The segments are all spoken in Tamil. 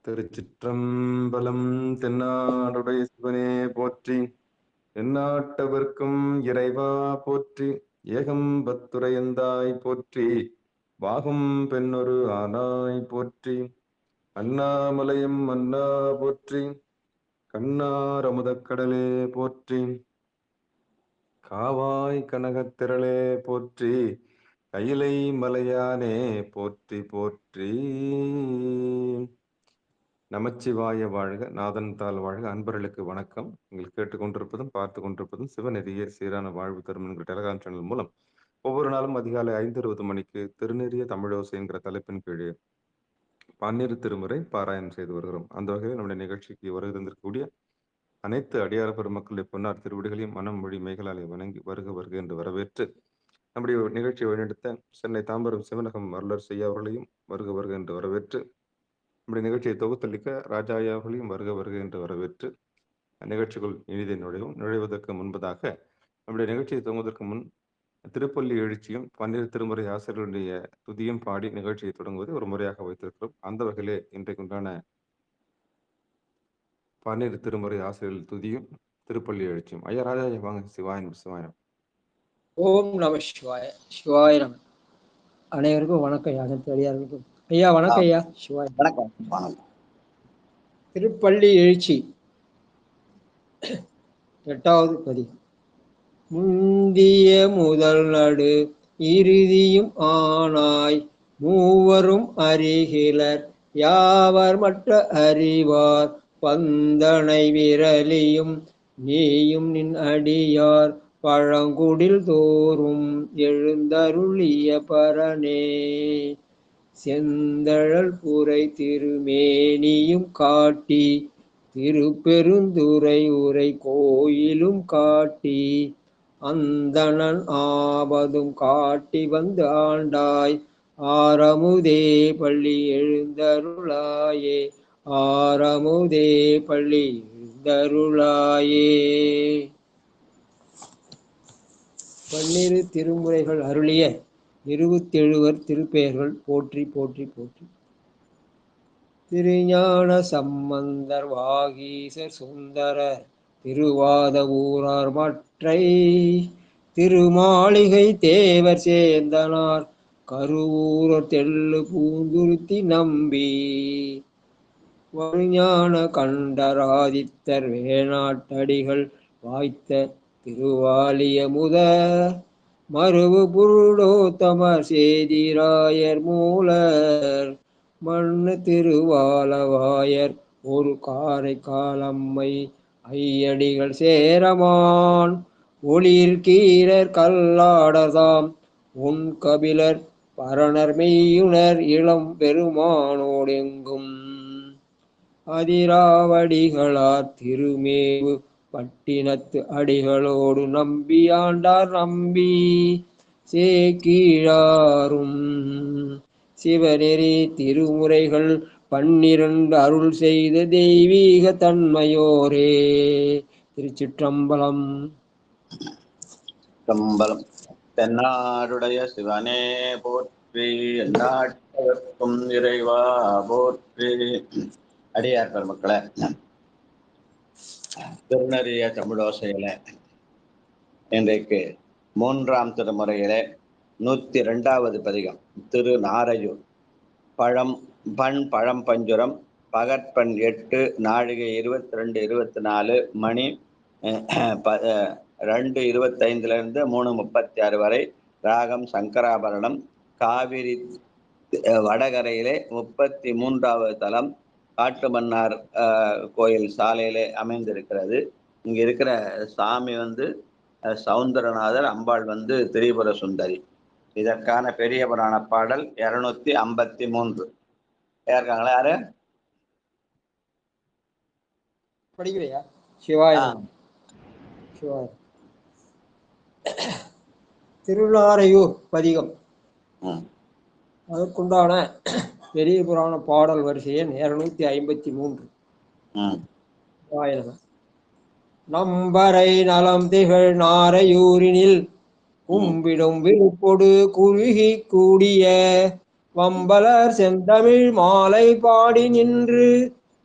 திருச்சிற்றம்பலம். தென்னாடுடைய சிவனே போற்றி, எந்நாட்டவர்க்கும் இறைவா போற்றி, ஏகம்பத்துரையந்தாய் போற்றி, வாகும் பெண்ணொரு ஆனாய் போற்றி, அண்ணாமலையும் மன்னா போற்றி, கண்ணார் அமுதக்கடலே போற்றி, காவாய் கனகத்திரளே போற்றி, கையிலை மலையானே போற்றி போற்றி. நமச்சிவாய வாழ்க, நாதன் தாள் வாழ்க. அன்பர்களுக்கு வணக்கம். நீங்கள் கேட்டுக்கொண்டிருப்பதும் பார்த்து கொண்டிருப்பதும் சிவநெறிய சீரான வாழ்வு தரும் என்கிற டெலகிராம் சேனல் மூலம் ஒவ்வொரு நாளும் அதிகாலை 5:20 மணிக்கு திருநெறிய தமிழோசை என்கிற தலைப்பின் கீழே பன்னிரு திருமுறை பாராயணம் செய்து வருகிறோம். அந்த வகையில் நம்முடைய நிகழ்ச்சிக்கு வருகின்றக்கூடிய அனைத்து அடியார பெருமக்களுடைய பொன்னார் திருவிடிகளையும் மனம் மொழி மேகலாலை வணங்கி வருக வருக என்று வரவேற்று, நம்முடைய நிகழ்ச்சியை வழிநடத்த சென்னை தாம்பரம் சிவனகம் வரலர் செய்ய அவர்களையும் வருக வருக என்று வரவேற்று, நம்முடைய நிகழ்ச்சியை தொகுத்தளிக்க ராஜாயா அவர்களையும் வருக வருக என்று வரவேற்று, நிகழ்ச்சிக்குள் இனிதை நுழைவதற்கு முன்பதாக நம்முடைய நிகழ்ச்சியை துவங்குவதற்கு முன் திருப்பள்ளி எழுச்சியும் 12 திருமுறை ஆசிரியர்களுடைய துதியும் பாடி நிகழ்ச்சியை தொடங்குவதை ஒரு முறையாக வைத்திருக்கிறோம். அந்த வகையிலே இன்றைக்குண்டான 12 திருமுறை ஆசிரியர்கள் துதியும் திருப்பள்ளி எழுச்சியும். ஐயா ராஜாயா வாங்க. சிவாயனம் சிவாயனம். ஓம் நம சிவாய. சிவாய நம. அனைவருக்கும் வணக்கம். அனைத்து அடியார்களுக்கும் ஐயா வணக்கம். ஐயா சிவாய வணக்கம். திருப்பள்ளி எழுச்சி 8வது பதிகம். முந்திய முதல் நடு இறுதியும் ஆனாய், மூவரும் அறிகிலர் யாவர் மற்ற அறிவார், பந்தனை விரலியும் நீயும் நின் அடியார், பழங்குடில் தோறும் எழுந்தருளிய பரனே, செந்தழல் புரை திருமேனியும் காட்டி, திருப்பெருந்துறை உரை கோயிலும் காட்டி, அந்தணன் ஆவதும் காட்டி வந்து ஆண்டாய், ஆரமுதே பள்ளி எழுந்தருளாயே, ஆரமுதே பள்ளி எழுந்தருளாயே. 12 திருமுறைகள் அருளிய 27 திருப்பெயர்கள் போற்றி போற்றி போற்றி. திருஞான சம்பந்தர் வாகீசர் சுந்தரர் திருவாத ஊரார் மற்றை, திருமாளிகை தேவர் சேந்தனார் கருவூரர் தெள்ளு பூந்துருத்தி நம்பி, வருஞான கண்டராதித்தர் வேணாட்டடிகள் வாய்த்த திருவாலிய முதர், மருவு புருடோத்தமர் சேதிராயர் மூலர், மண்ணு திருவாலவாயர் ஒரு காரை காலம்மை ஐயடிகள் சேரமான், ஒளிர் கீரர் கல்லாடர்தாம் உன் கபிலர் பரணர் மெய்யுணர் இளம் பெருமானோடெங்கும், அதிராவடிகளார் திருமேவு பட்டினத்து அடிகளோடு நம்பியாண்டார் நம்பி, சேக்கீழாரும் சிவநெறி திருமுறைகள் 12 அருள் செய்த தெய்வீக தன்மையோரே. திருச்சிற்றம்பலம். சம்பலம். தென்னாடுடைய சிவனே போற்றி, எந்நாட்டவர்க்கும் இறைவா போற்றி. அடியார் பெருமக்களே, திருநெறிய தமிழோசையில இன்றைக்கு 3ஆம் திருமுறையிலே 102வது பதிகம் திரு நாரையூர். பழம் பஞ்சுரம், பகற்பண் 8, நாழிகை 22:24, மணி 2:25 3:36 வரை. ராகம் சங்கராபரணம். காவிரி வடகரையிலே 33வது தலம் காட்டுமன்னார் கோயில் சாலையிலே அமைந்திருக்கிறது. இங்க இருக்கிற சாமி சௌந்தரநாதர், அம்பாள் திரிபுர சுந்தரி. இதற்கான பெரிய புராண பாடல் 253. இருக்காங்களா? யாரு படிக்கிறையா? சிவாய சிவாய. திருநாரையூர் பதிகம். அதற்குண்டான பெரிய புராண பாடல் வரிசை எண் 253. நம்பரை நலம் திகழ் நாரையூரினில் கும்பிடும் விருப்பொடு குறுகி கூடிய வம்பலர் செந்தமிழ் மாலை பாடி நின்று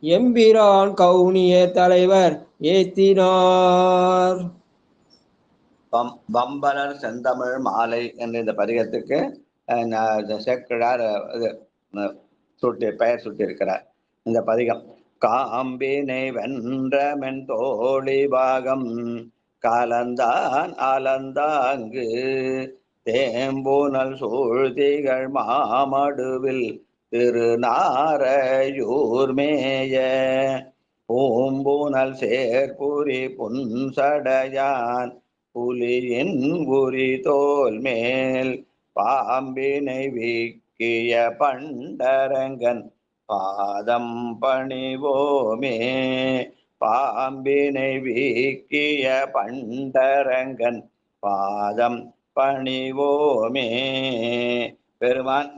எம்பிரான் கவுனிய தலைவர் ஏத்தினார். பம்பலர் செந்தமிழ் மாலை என்ற இந்த பதிகத்துக்கு சேக்கிழார் பெயர் சூட்டியிருக்கிறார். இந்த பதிகம் காம்பினை வென்ற மென் தோழி பாகம் கலந்தான் அலந்தாங்கு தேம்பூனல் சூழ்திகள் மாமடுவில் திருநாரையூர் மேய பூம்பூனல் சேர்புரி புன்சடையான் புலியின் உரி தோல் மேல் பாம்பினை வீக்கிய பண்டரங்கன் பாதம் பணிவோமே. பாம்பினை வீக்கிய பண்டரங்கன் பாதம் பணிவோமே. பெருமான்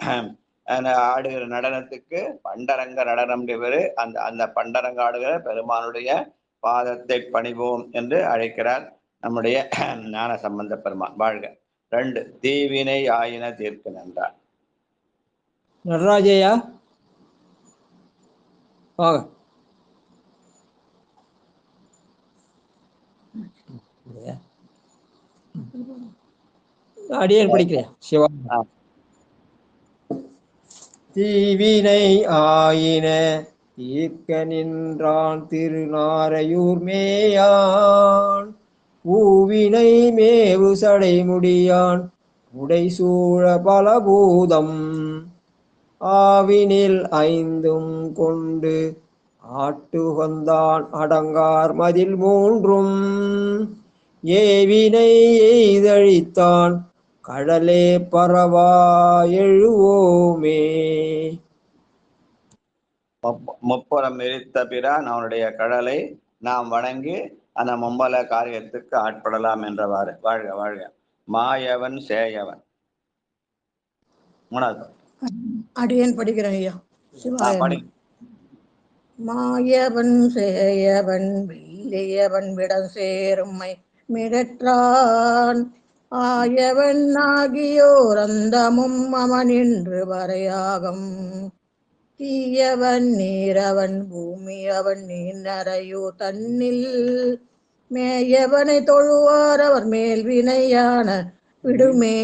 ஆடுகிற நடனத்துக்கு பண்டரங்க நடனம் பேரு. அந்த பண்டரங்க ஆடுகிற பெருமானுடைய பாதத்தை பணிவோம் என்று அழைக்கிறார் நம்முடைய ஞான சம்பந்த பெருமான். வாழ்க. 2 தீவினை ஆயின தீர்க்கு நன்றார். நடராஜையா வாங்க. அடியேன் படிக்கிறேன். சிவா. தீவினை ஆயின தீர்க்க நின்றான் திருநாரையூர் மேயான் பூவினை மேவு சடை முடியான் உடைசூழ பலபூதம் ஆவினில் 5 கொண்டு ஆட்டுகந்தான் அடங்கார் மதில் 3 ஏவினை எய்தழித்தான் கடலே பரவா எழுவோமே. முப்புறம் எரித்த பிறான் அவனுடைய கடலை நாம் வணங்கி அந்த மும்பல காரியத்துக்கு ஆட்படலாம் என்றவாறு. வாழ்க வாழ்க. மாயவன் சேயவன். 3வது அடியேன் படிக்கிறேன் ஐயா. மாயவன் சேயவன் வெள்ளியவன் விடம் சேரும்மை மிடற்றான் ஆயவன் ஆகியோர் அந்தமும் அவன் என்று வரையாகும் தீயவன் நீரவன் பூமி அவன் நீநரையோ தன்னில் மேயவனை தொழுவார் அவர் மேல் வினையான விடுமே.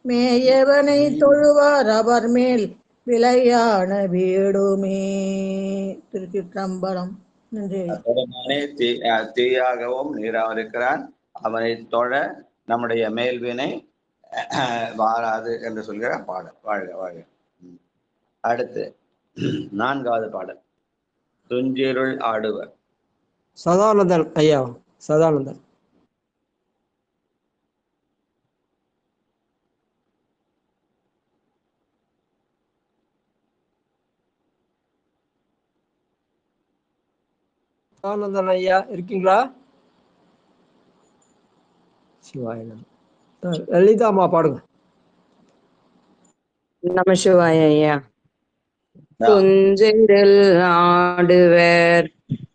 மேயவனை தொழுவார் அவர் மேல் விளையான வீடுமே. திருச்சிற்றம்பலம். நன்றி. தீயாகவும் நீராக இருக்கிறான். அவனை தொழ நம்முடைய மேல்வினை வாராது என்று சொல்கிற பாடல். வாழ்க வாழ்க. அடுத்து 4வது பாடல் துஞ்சிருள் ஆடுவர். சதானந்தன் ஐயா. சதானந்தன். சதானந்தன் ஐயா இருக்கீங்களா? சிவாய லலிதாமா பாடுங்க. நம சிவாய ஐயா. துஞ்சிரில் ஆடுவர்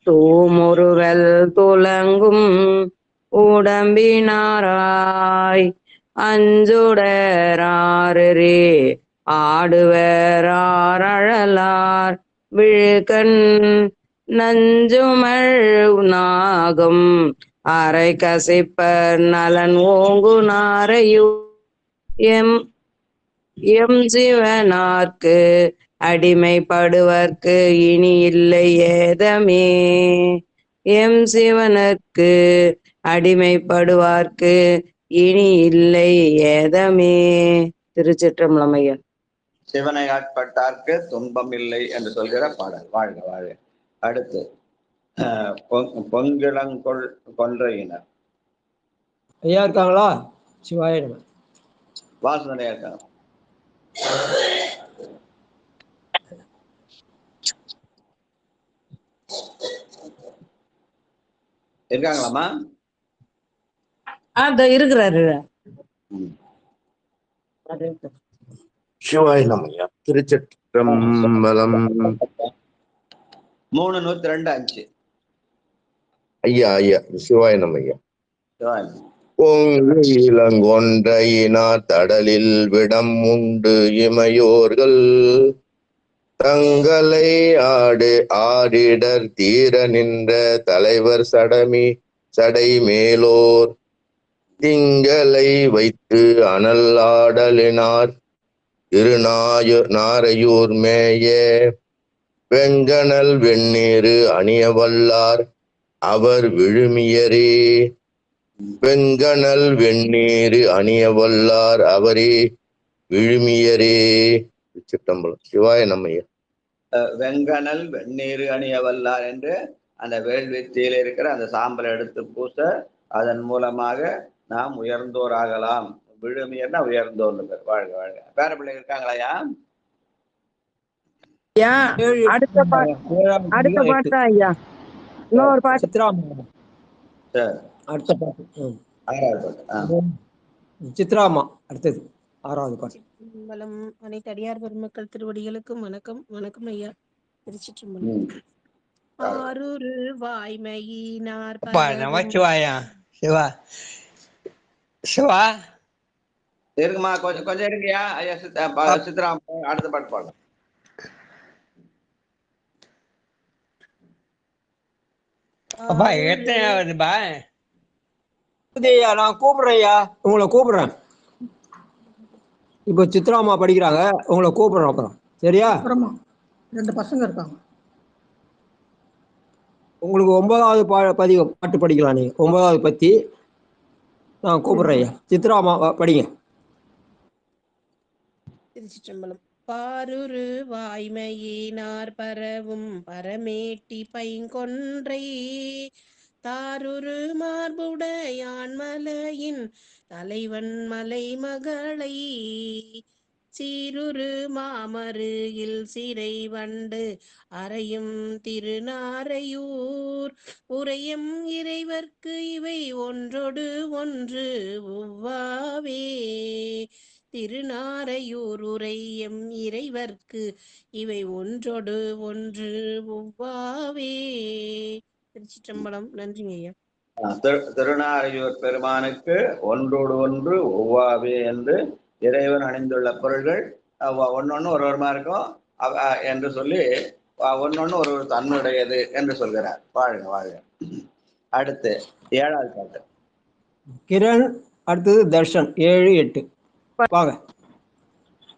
தூமுருவல் துலங்கும் உடம்பினாராய் அஞ்சுடராரே ஆடுவர் ஆரழலார் விழுக்கண் நஞ்சுமழ் நாகம் அரை கசிப்பர் நலன் ஓங்கு நாரையூ எம் சிவனார்க்கு அடிமைப்படுவர்க்கு இனி இல்லை ஏதமே. எம் சிவனுக்கு அடிமைப்படுவார்க்கு இனி இல்லை ஏதமே. திருச்சிற்றம்பலம் ஐயா. சிவனை ஆட்பட்டார்க்கு துன்பம் இல்லை என்று சொல்கிற பாடல். வாழ்க வாழ்க. அடுத்து பொங்கிளங்கொள் கொன்றையினர். ஐயா இருக்காங்களா? சிவாய வாசனையா இருக்காங்க. இருக்காங்களாமா? இருக்கிறாரு. சிவாய நமயா. திருச்சிற்றம்பலம். 3:102 ஐயா ஐயா. சிவாய நமயா. சிவாய. பொங்கிளங்கொன்றையினார் தடலில் விடம் உண்டு இமையோர்கள் தங்களை ஆடிடர் தீர நின்ற தலைவர் சடை மேலோர் திங்களை வைத்து அனல் ஆடலினார் நாரையூர் மேய வெங்கனல் வெண்ணீரு அணியவல்லார் அவர் விழுமியரே. வெங்கனல் வெண்ணீரு அணியவல்லார் அவரே விழுமியரே. சிற்றம்பலம். சிவாய நம்மையா. வெங்கனல் வெந்நீர் அணியவல்லார் என்று அந்த வேள்வித்தியில் இருக்கிற அந்த சாம்பலை எடுத்து பூச அதன் மூலமாக நாம் உயர்ந்தோராகலாம். விழுமியர்னா உயர்ந்தோர். வாழ்க வாழ்க. பேர பிள்ளைங்க இருக்காங்களாயா? அடுத்த பாட்டு ஐயா. இன்னொரு பாட்டு சித்ராமா. அடுத்த பாட்டு 6வது பாட்டு. சித்ராமா அடுத்தது 6வது பாட்டு. திருச்சிற்றம்பலம். அனைத்து அடியார் பெருமக்கள் திருவடிகளுக்கும் வணக்கம். வணக்கம் ஐயா. திருச்சிற்றம்பலம். ஆரூரு வாய்மையினார் நமச்சிவாயா. சிவா சிவா இருக்குமா? கொஞ்சம் இருங்கயா ஐயா. சித்ராமா அடுத்த பாட்டு பாடலாம். அப்பா எத்தனாவதுப்பா? நான் கூப்பிடுறேன் ஐயா, உங்களை கூப்பிடுறேன். இப்போ சித்ராமா படிக்கிறாங்க, உங்களை கூப்பிடுறேன் அப்புறம். சரியா? அப்புறமா 2 பசங்க இருக்காங்க. உங்களுக்கு 9வது பதிகம் பாட்டு படிக்கலாம். நீங்க 9வது பத்தி நான் கூப்பிடுறேன் ஐயா. சித்ராமா படிங்க. திருச்சிற்றம்பலம். பாருரு வாய்மையினார் பரவும் பரமேட்டி பைங்கொன்றை தாருரு மார்புடையான் மலையின் தலைவன் மலை மகளை சீருரு மாமருகில் சிறை வண்டு அறையும் திருநாரையூர் உரையும் இறைவர்க்கு இவை ஒன்றொடு ஒன்று ஒவ்வாவே. திருநாரையூர் உரையும் இறைவர்க்கு இவை ஒன்றொடு ஒன்று ஒவ்வாவே. திருச்சிற்றம்பலம். நன்றிங்க ஐயா. திருநாரையூர் பெருமானுக்கு ஒன்றோடு ஒன்று ஒவ்வாவே என்று இறைவன் அணிந்துள்ள பொருள்கள் ஒன்னொன்னு ஒருவருமா இருக்கும் என்று சொல்லி ஒன்னொன்னு ஒரு தன்னுடையது என்று சொல்கிறார். வாழ்க வாழ்க. அடுத்து 7வது பாட்டு. கிரண். அடுத்தது தர்ஷன் 7, 8 வாங்க.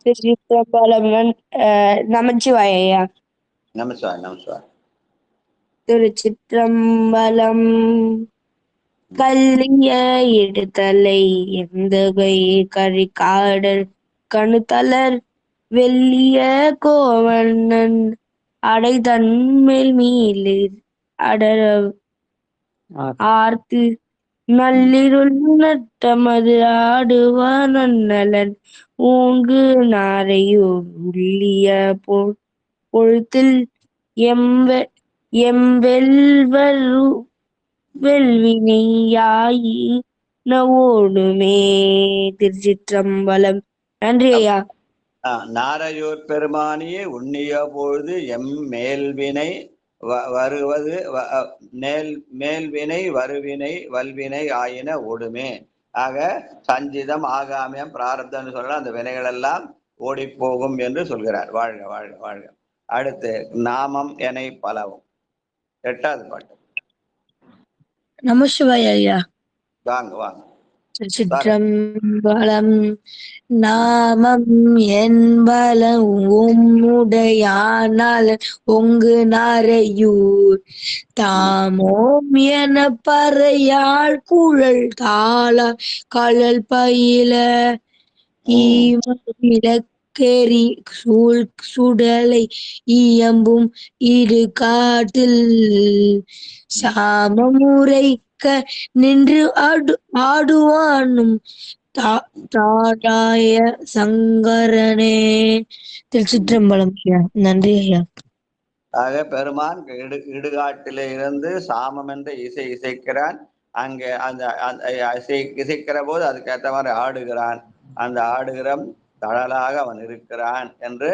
திருச்சிற்றம்பலம். நமச்சிவாயா. நமஸ்கார் நமஸ்கார். திருச்சிற்றம்பலம். கல்லிய இடுதலை எந்தகை கரிகாடர் கணுதலர் வெள்ளிய கோவண்ணன் அடைதன்மேல் மீளிர் அடர ஆர்த்து நள்ளிருள் நட்டமது ஆடுவான் நன்னலன் ஊங்கு நாரையூர் உள்ளிய பொழுத்தில் எம்வெல்வரு வெல்வினையாயி நவோடுமே. திருச்சிற்றம்பலம். நன்றி ஐயா. நாரையூர் பெருமானியே உண்ணிய பொழுது எம் மேல்வினை வருவது மேல்வினை வருவினை வல்வினை ஆயின ஓடுமே. ஆக சஞ்சிதம் ஆகாமியம் பிராரப்தம்னு சொல்ல அந்த வினைகள் எல்லாம் ஓடி போகும் என்று சொல்கிறார். வாழ்க வாழ்க வாழ்க. அடுத்து நாமம் எனை பலவும் 8வது பாட்டு. நமசிவாய ஐயா. வாங்க வாங்க. சிற்றம்பலம். நாமம் என்பலம் உம்முடையானால் ஒங்கு நாரையூர் தாமோம் என பறையாள் குழல் தாளா கழல் பயில ஈமவிளக்கெரி சுடலை இயம்பும் இரு காட்டில் சாமமுறைக்க நின்று ஆடுவானும் தாராய சங்கரனே. திருச்சிற்றம்பலம். நன்றி ஐயா. ஆக பெருமான் இடுகாட்டிலே இருந்து சாமம் என்ற இசை இசைக்கிறான். அங்கே அந்த இசைக்கிற போது அதுக்கேற்ற மாதிரி ஆடுகிறான். அந்த ஆடுகிறம் தழலாக அவன் இருக்கிறான் என்று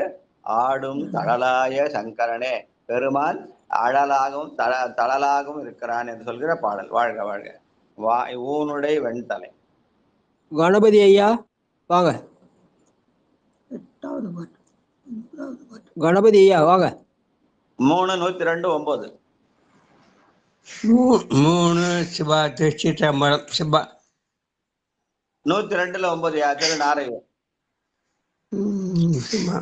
ஆடும் தழலாய சங்கரனே. பெருமான் அழலாகவும் தழலாகவும் இருக்கிறான் என்று சொல்கிற பாடல். வாழ்க வாழ்க. ஊனுடை வெண்தலை. கணபதி ஐயா வாங்க. 8வது பாட்டு. 9வது பாட்டு. கணபதி ஐயா வாங்க. 3 102 9. 3 சிவா திருச்சிற்றம்பலம் சிவா 102ல 9 திருநாரையூர். சிவா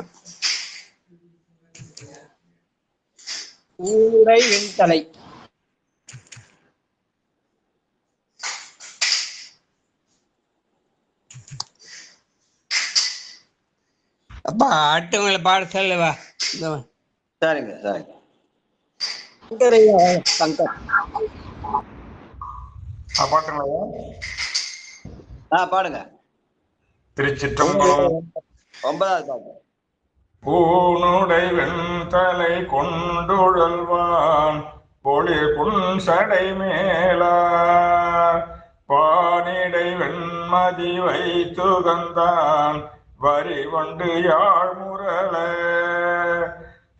ஊரை வெண்தலை. அப்பா அடுத்தவங்களை பாட சொல்லுவா. சரிங்க சரிங்க. சங்கர் ஐயா வாங்க. சங்கர். பாட்டுங்களா? பாடுங்க. திருச்சிற்றம்பலம். 9வது பாட்டு. பூனுடை வெண்தலை கொண்டுழல்வான் பொழில் புன்சடை மேலார் பானிடை வெண்மதி வைத்துகந்தான் வரி கொண்டு யாழ்முரல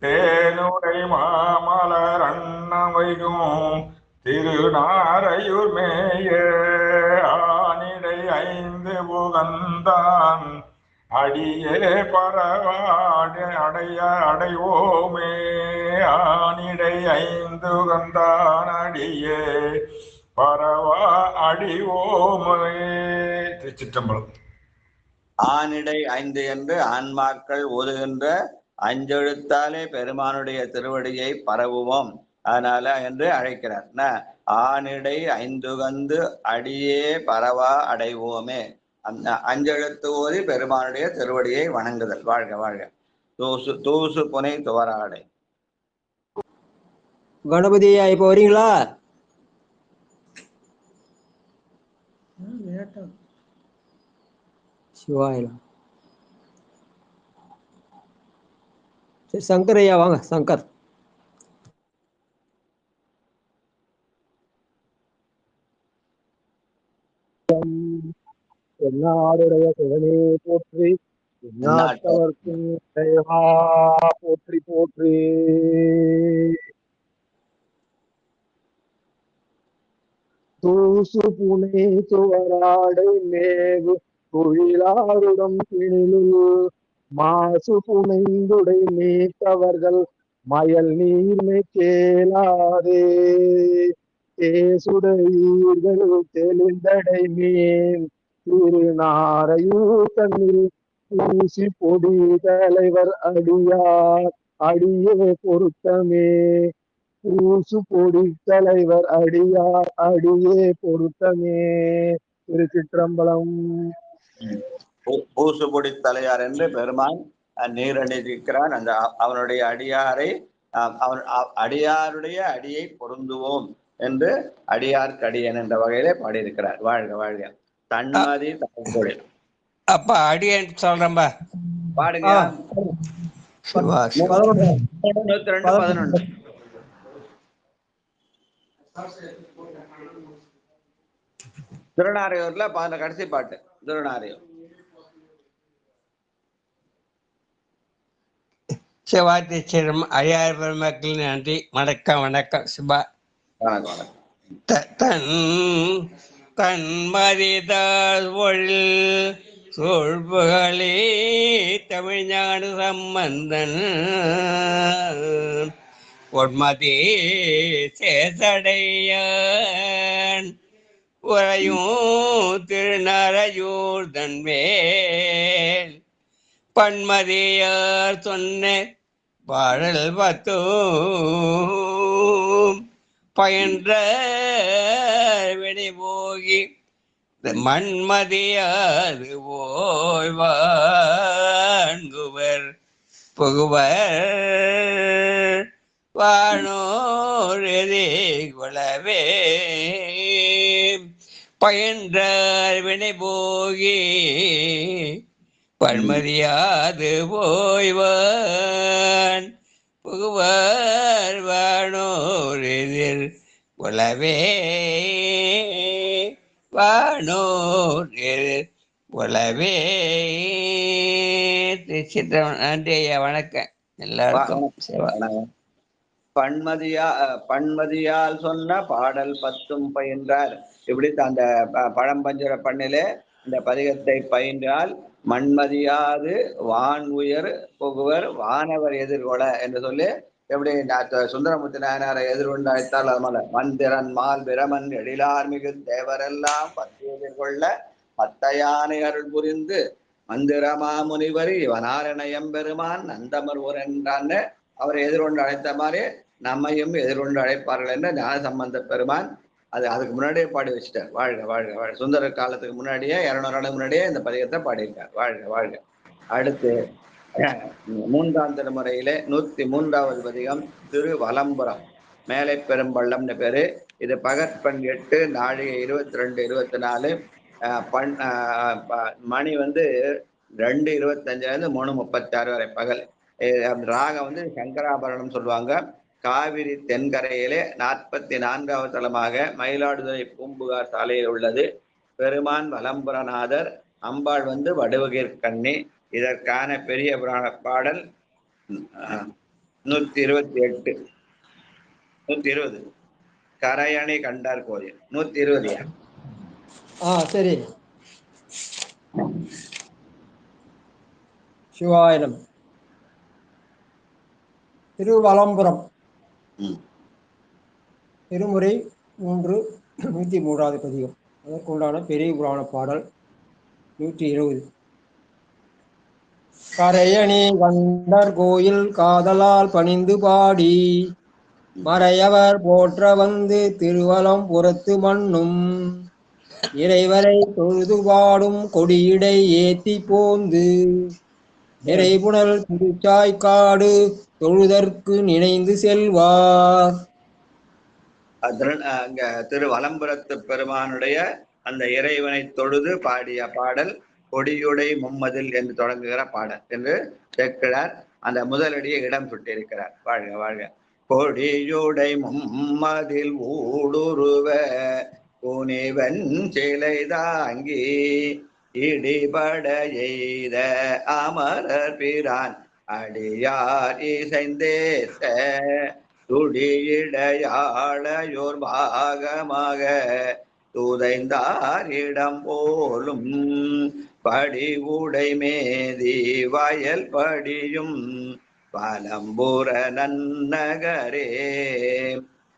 தேனுடை மாமலர் அன்னவைகும் திருநாரையூர் மேய ஆனிடை 5 புகந்தான் அடியே பரவாடு அடைவோமே ஆனிடை 5 கந்தான் அடியே பரவா அடிவோமே. திருச்சிற்றம்பலம். ஆனிடை 5 என்று ஆன்மாக்கள் ஓதுகின்ற 5 எழுத்தாலே பெருமானுடைய திருவடியை பரவுவோம். அதனால என்று அழைக்கிறார். ஆனிடை 5 கந்து அடியே பரவா அடைவோமே. அந்த 5 எழுத்து ஓதி பெருமானுடைய திருவடியை வணங்குதல். வாழ்க வாழ்க. தூசு புனை துவராடை. கணபதி ஐயா இப்ப வரீங்களா? சிவாயிலாம். சரி சங்கர் ஐயா வாங்க. சங்கர். என்னாடுடைய சிவனே போற்றி, எந்நாட்டவர்க்கும் இறைவா போற்றி போற்றி. தூசு புனை துவராடை மேவு தொழிலாருடம் கிணிலுள் மாசு புனைந்துடை நீத்தவர்கள் மயல் நீர்மை கேளாதே தேசுடையீர்கள் தெளிந்தடை மீன் திருநாரையூர் தன்னில் பூசி பொடி தலைவர் அடியார் அடியே பொருத்தமே பூசு பொடி தலைவர் அடியார் அடியே பொருத்தமே. திருச்சிற்றம்பலம். பூசு பொடி தலையார் என்று பெருமான் நீரணிக்கிறான். அந்த அவனுடைய அடியாரை அடியாருடைய அடியை பொருந்துவோம் என்று அடியார்க்கு அடியன் என்ற வகையிலே பாடியிருக்கிறார். வாழ்க வாழ்க. தன்மதி தமிழ். அப்பா அடியன் சொல்றேன்பா. பாடுங்க. 11 திருநாரையூர்ல கடைசி பாட்டு. திருநாரையூர். சிவாத்தி சிரம் அடியார் பெருமக்கள் நன்றி. வணக்கம் வணக்கம் சிவா. வணக்கம் வணக்கம். தன்மதிதால் ஒழில் சூழ்புகளே தமிழ்நாடு சம்பந்தன் பொன்மதி சேசடையான் உறையும் திருநாரையூர் தன்மேல் பன்மதியார் சொன்ன பாடல் 10 பயின்ற விடை போகி மண்மதியாது ஓய்வான்குவர் புகுவர் வானோர் எதை கொளவே பயின்ற வினை போகி பன்மதியாது ஓய்வான் புகுவர் வானோர் எதிர் கொளவே வானோர் எதிர் கொளவே. நன்றி ஐயா. வணக்கம் எல்லாருக்கும். பன்மதியால் சொன்ன பாடல் 10 பயின்றார். இப்படி அந்த பழம்பஞ்சுர பண்ணிலே இந்த பதிகத்தை பயின்றால் மண்மதியாது வான் உயர் புகுவர் வானவர் எதிர்கொள்ள என்று சொல்லி எப்படி சுந்தரமூர்த்தி நாயனாரை எதிர்கொண்டு அழைத்தால் அது மாதிரி மந்திரன் மால் பிரமன் எழிலார் மிகு தேவரெல்லாம் பற்றி எதிர்கொள்ள பத்தையானை அருள் புரிந்து மந்திரமா முனிவர் இவனாரண எம்பெருமான் நந்தமர் ஊர் என்றான்னு அவரை எதிர்கொண்டு அழைத்த மாதிரி நம்மையும் எதிர்கொண்டு அழைப்பார்கள் என்று ஞான சம்பந்த பெருமான் அதுக்கு முன்னாடியே பாடி வச்சுட்டார். வாழ்க வாழ்க வாழ்க. சுந்தர காலத்துக்கு முன்னாடியே 200 ஆண்டு முன்னாடியே இந்த பதிகத்தை பாடியிருக்கார். வாழ்க வாழ்க. அடுத்து 3ஆம் திருமுறையிலே 103வது பதிகம் திரு வலம்புரம் மேலை பெரும்பள்ளம்னு பேரு. இது பகற்பெண் 8 நாழிகை 22 24 மணி 2:25 3:36 வரை பகல். ராகம் சங்கராபரணம் சொல்லுவாங்க. காவிரி தென்கரையிலே 44வது தலமாக மயிலாடுதுறை பூம்புகார் சாலையில் உள்ளது. பெருமான் வலம்புரநாதர், அம்பாள் வடுவகிர் கண்ணி. இதற்கான பெரிய புராண பாடல் 128 120 கரையணி கண்டார் கோயில் 120. சரி. சிவாயிரம் திருவலம்புரம் திருமுறை 3 103வது பதிகம். அதற்குண்டான பெரிய புராண பாடல் 120. கரையணி கண்டர் கோயில் காதலால் பணிந்து பாடி மறையவர் போற்ற திருவலம் புறத்து மண்ணும் இறைவரை தொழுது பாடும் கொடியிடை ஏத்தி போந்து நிறைபுணல் திருச்சாய்க்காடு தொழுதற்கு நினைந்து செல்வார். அங்க திரு வலம்புரத்து பெருமானுடைய அந்த இறைவனை தொழுது பாடிய பாடல் கொடியுடை மும்மதில் என்று தொடங்குகிற பாடல் என்று கேட்கிறார். அந்த முதலடியை இடம் சுட்டிருக்கிறார். வாழ்க வாழ்க. கொடியுடை மும்மதில் ஊடுருவ புனிவன் சிலை தாங்கி இடிபட எய்த அமரர் பிரான் அடியார் இசைந்தேத்த துடியிடையாளையோர் பாகமாக துதைந்தாரிடம் போலும் படிவுடை மேதி வயல் படியும் வலம்புர நன்னகரே.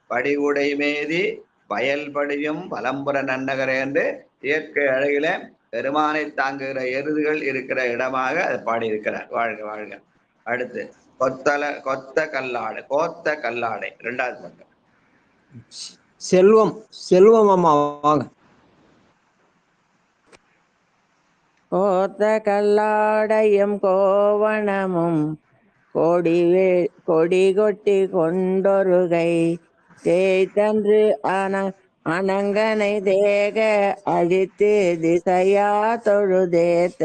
படிவுடை மேதி வயல் படியும் வலம்புர நன்னகரே என்று இயற்கை அழகில பெருமானை தாங்குகிற எருதுகள் இருக்கிற இடமாக அதை பாடியிருக்கிறார். வாழ்க வாழ்க. அடுத்து கோத்த கல்லாடை 2வது பக்கம். செல்வம் அம்மா வாங்க. கோத்த கல்லாடையும் கோவணமும் கொடி கொட்டி கொண்டொருகை தேய்த்தன்று அனங்கனை தேக அழித்து திசையா தொழுதேத்த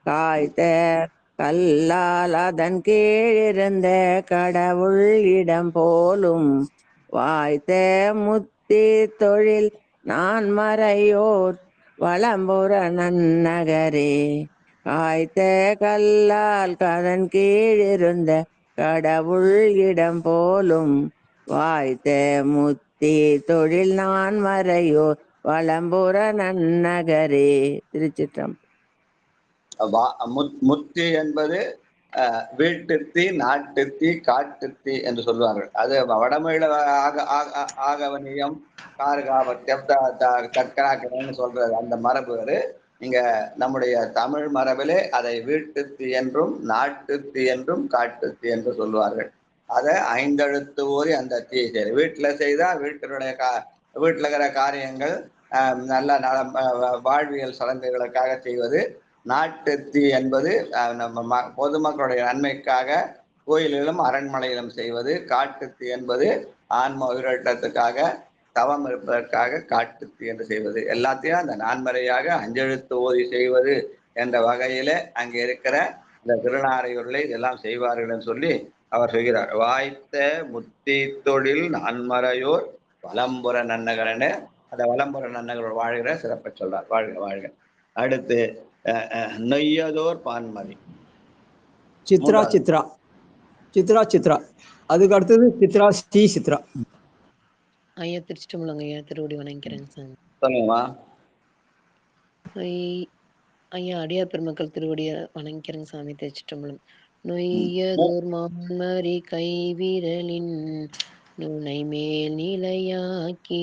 காய்த்த கல்லால் அதன் கீழிருந்த கடவுள் இடம் போலும் வாய்த்த முத்தி தொழில் நான் மறையோர் வலம்புர நன்னகரே. காய்த்த கல்லால் கதன் கீழிருந்த கடவுள் இடம் போலும் வாய்த்த முத்தி தொழில் நான் மறையோர் வலம்புர நன்னகரே. திருச்சிற்றம்பலம். முத்தி என்பது வீட்டுத்தி, நாட்டுத்தி, காட்டுத்தி என்று சொல்வார்கள். அது வடமொழியில ஆகவனியம், கார்காபத்தியம், தற்கராக்கன்னு சொல்றது அந்த மரபு. இங்க நம்முடைய தமிழ் மரபிலே அதை வீட்டுத்தி என்றும் நாட்டுத்தி என்றும் காட்டுத்தி என்று சொல்வார்கள். அதை 5 எழுத்து ஓதி அந்த தீயை செய்ய வீட்டுல செய்தா வீட்டில் இருக்கிற காரியங்கள் நல்ல வாழ்வியல் சடங்குகளுக்காக செய்வது. நாட்டுத்தி என்பது நம்ம பொதுமக்களுடைய நன்மைக்காக கோயிலிலும் அரண்மனையிலும் செய்வது. காட்டுத்தி என்பது ஆன்ம உயிரோட்டத்துக்காக தவம் இருப்பதற்காக காட்டுத்தி என்று செய்வது. எல்லாத்தையும் அந்த நான்மறையாக 5 எழுத்து ஓதி செய்வது என்ற வகையில அங்கே இருக்கிற இந்த திருநாரையூர்களை இதெல்லாம் செய்வார்கள் என்று சொல்லி அவர் சொல்கிறார். வாய்த்த முத்தி தொழில் நான்மறையோர் வலம்புர நன்னகரன்னு அந்த வலம்புர நன்னகர் வாழ்கிற சிறப்பை சொல்றார். வாழ்க வாழ்க. அடுத்து நொய்யதோர் பான்மதி சித்ரா. அதுக்கு அடுத்தது சித்ரா ஸ்ரீ சித்ரா. ஐயா திருச்சிட்டம்பலம் ஐயா, திருவடி வணங்கிறேன் சார். சொல்லுங்கம்மா. ஐயா அடியார் பெருமக்கள் திருவடியை வணங்கிக்கிறேங்க சாமி. திருச்சிற்றம்பலம். நொய்யதோர் மான்மரி கைவிரலின் நுனை மேல் நிலையாக்கி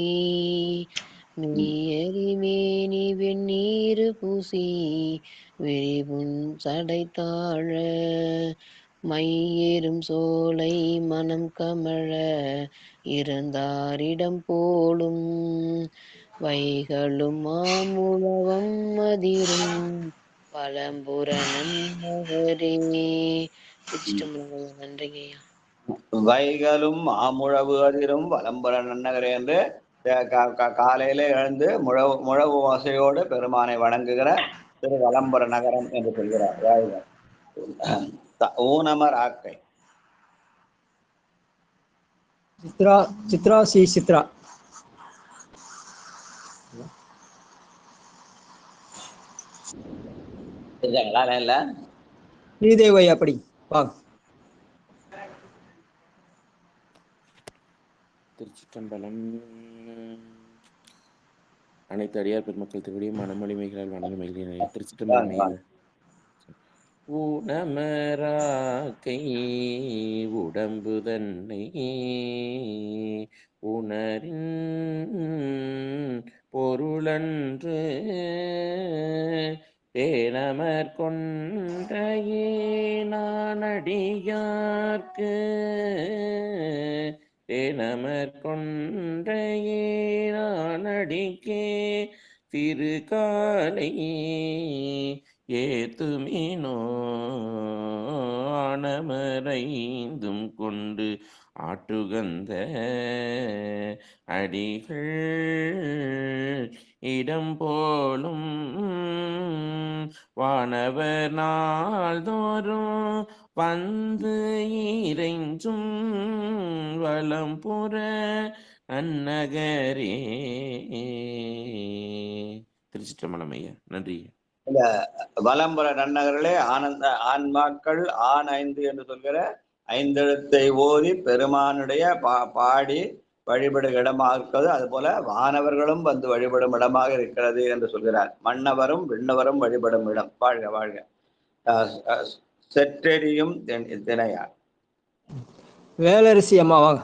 மெய்யறி மேனி வெந்நீரு பூசி விரிவுன் சடை தாழ மையேறும் சோலை மனம் கமழ இருந்தாரிடம் போலும் வைகளும் மாமுழவம் மதிரும் பழம்புற நன்னகரே. திருச்சிற்றம்பலம். நன்றிங்க ஐயா. வைகளும் மாமுழவு அதிரும் வலம்புற நன்னகரே என்று காலையில எழுந்து முழவு ஓசையோடு பெருமானை வணங்குகிற திரு வலம்புற நகரம் என்று சொல்கிறார். ஊனமர் ஆக்கை சித்ரா சி சித்ரா. இல்ல ஸ்ரீதேவி அப்படி வாங்க. திருச்சிற்றம்பலம். அனைத்து அடியார் பெருமக்கள் திருவடியும் மனமொழிமைகளால் வணங்கி மகிழ்கிறேன். திருச்சிற்றம்பலம். ஊனமராக்கை உடம்பு தன்னை உணரின் பொருளன்று தேனமர் கொண்டையே நானடியார்க்கு தேனமர் கொண்டையே நானடிக்கே திருக்காலை ஏத்துமினோ ஆனமரைந்தும் கொண்டு ஆட்டுகந்த அடிகள் இடம் போலும் வானவர் நாள்தோறும் வந்து இறைஞ்சும் வலம்புற அந்நகரே. திருச்சிற்றம்பலம் ஐயா. நன்றி. இந்த வலம்புற நன்னகர்களே ஆன்மாக்கள் ஆண் 5 என்று சொல்கிற 5 எழுத்தை ஓதி பெருமானுடைய பாடி வழிபடும் இடமாக இருக்கிறது. அதுபோல வானவர்களும் வந்து வழிபடும் இடமாக இருக்கிறது என்று சொல்கிறார். மன்னவரும் விண்ணவரும் வழிபடும் இடம். வாழ்க வாழ்க. செற்றெறியும் தினையார். வேலரசி அம்மா வாங்க.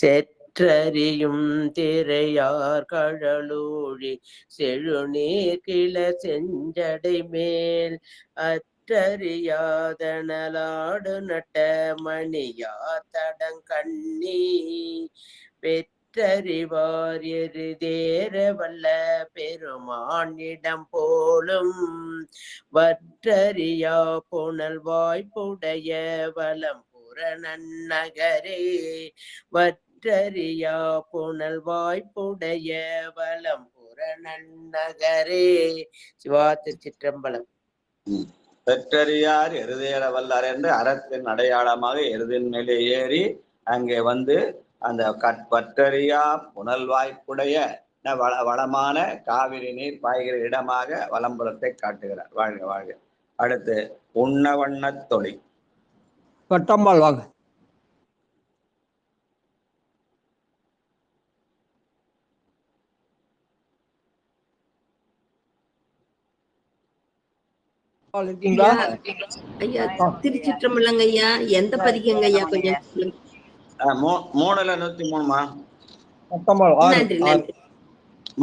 செற்றறியும் திரையார் கழலூழி செழுநீர் கிள செஞ்சடை மேல் அற்றறியாதனலாடு நட்ட மணியா தடங்கண்ணி பெற்றறிவார் எருதேற வல்ல பெருமானிடம் போலும் வற்றறியா புனல் வாய்ப்புடைய வலம் நன்னகரே. வற்றறியா புனல் வாய்ப்புடைய வலம்புற நன்னகரே. சிவா. திருச்சிற்றம்பலம். பெற்றறியார் எருதேற வல்லார் என்று அறத்தின் அடையாளமாக எருதின் மேலே ஏறி அங்கே வந்து அந்த பற்றறியா புனல் வாய்ப்புடைய வளமான காவிரி நீர் பாய்கிற இடமாக வலம்புறத்தை காட்டுகிறார். வாழ்க வாழ்க. அடுத்து உண்ணவண்ணத் தொழி. பட்டம்பாள் வாங்க. இருக்கீங்களா ஐயா? திருச்சிற்றம்பலங்க ஐயா. எந்த பதிக்கங்க ஐயா? கொஞ்சம் 3:103மா. நன்றி நன்றி.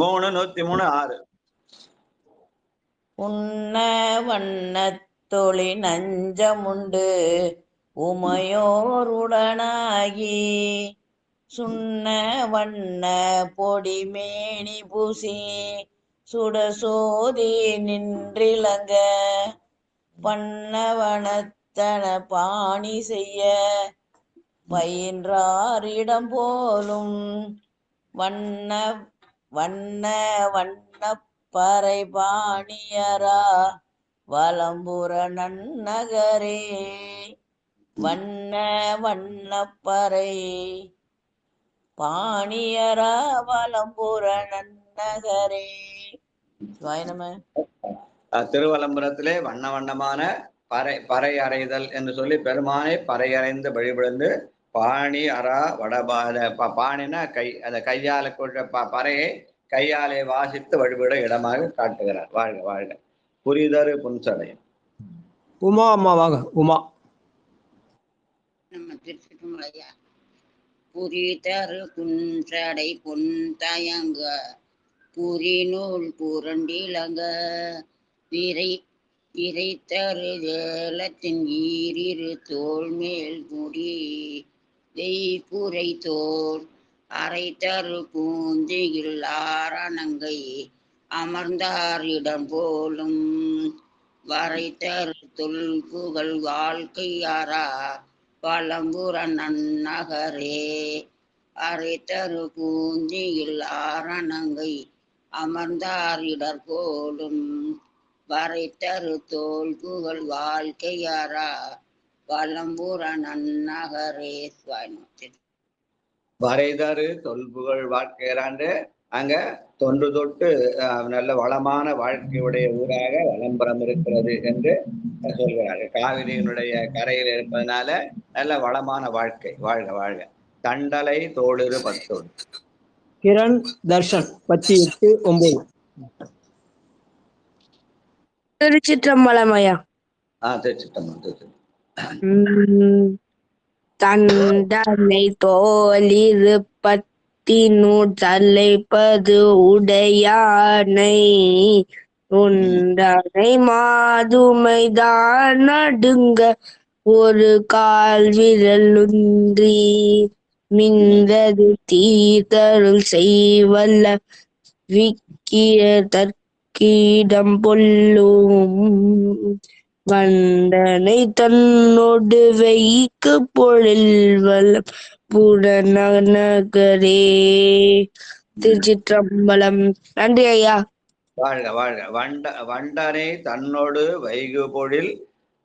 3:103 உண்ண வண்ணத்தொழி நஞ்சமுண்டு உமையோருடனாகி சுண்ண வண்ண பொடி மேனி பூசி சுடசோதி நின்றிலங்க பண்ணவனத்தன பாணி செய்ய பயின்றாரிடம் போலும் வண்ண வண்ண வண்ண பறை பாணியரா வலம்புற நன்னகரே. வண்ண வண்ணப்பறை பாணியரா வலம்புற நன்னகரே. திருவலம்புரத்திலே வண்ண வண்ணமான பறை அறைதல் என்று சொல்லி பெருமானை பறையறைந்து வழிபடுந்து பாணி அரா வடபாத பாணினா கை, அந்த கையால கொண்ட பறையை கையாலே வாசித்து வழிபட இடமாக காட்டுகிறார். வாழ்க வாழ்க. புரிதரு புன்சடையும். உமா அம்மா வாங்க. உமா. நம்ம திருச்சிட்டுமலையா. புரிதரு புன்சடை பொன் தயங்க புரிநூல் புரண்டிலங்க விரை இறைத்தரு ஏலத்தின் ஈரிரு தோல் மேல் முடி வெய்புரை தோல் அரைத்தரு பூந்தியில் ஆரணங்கை அமர்ந்தாரிடம் போலும் வரைத்தரு தொல்புகள் வாழ்க்கையாரா பழம்புற நன்னகரே அரைத்தரு பூந்தியில் ஆரணங்கை அமர்ந்தாரிடர் போலும் வரைத்தரு தோல் புகழ் வாழ்க்கையாரா பழம்புற நன்னகரே. வரைதரு தொல்புகழ் வாழ்க்கையராண்டு அங்க தொன்று தொட்டு நல்ல வளமான வாழ்க்கையுடைய ஊராக வளம்பரம் இருக்கிறது என்று சொல்கிறார்கள். காவிரியினுடைய கரையில் இருப்பதனால நல்ல வளமான வாழ்க்கை. வாழ்க வாழ்க. தண்டலை தோளிரு பத்தோடு. கிரண் தர்ஷன் 10:8-9. திருச்சிற்றம்பலம் ஐயா. திருச்சிற்றம்பலம். தண்டனை தோளிரு பத்தினூர் தலைப்பது உடையானை உண்டனை மாதுமைதான் நடுங்க ஒரு கால் விரலுன்றி மின்றது தீர்த்தருள் செய்வல்ல விக்கிய தற்கீடம் பொல்லும் வண்டனை தன்னோடு வைக்கு பொழில் வல்லம் புறநகரே. திருச்சிற்றம்பலம். நன்றி ஐயா. வாழ்க வாழ்க. வண்டனை தன்னோடு வைகு பொழில்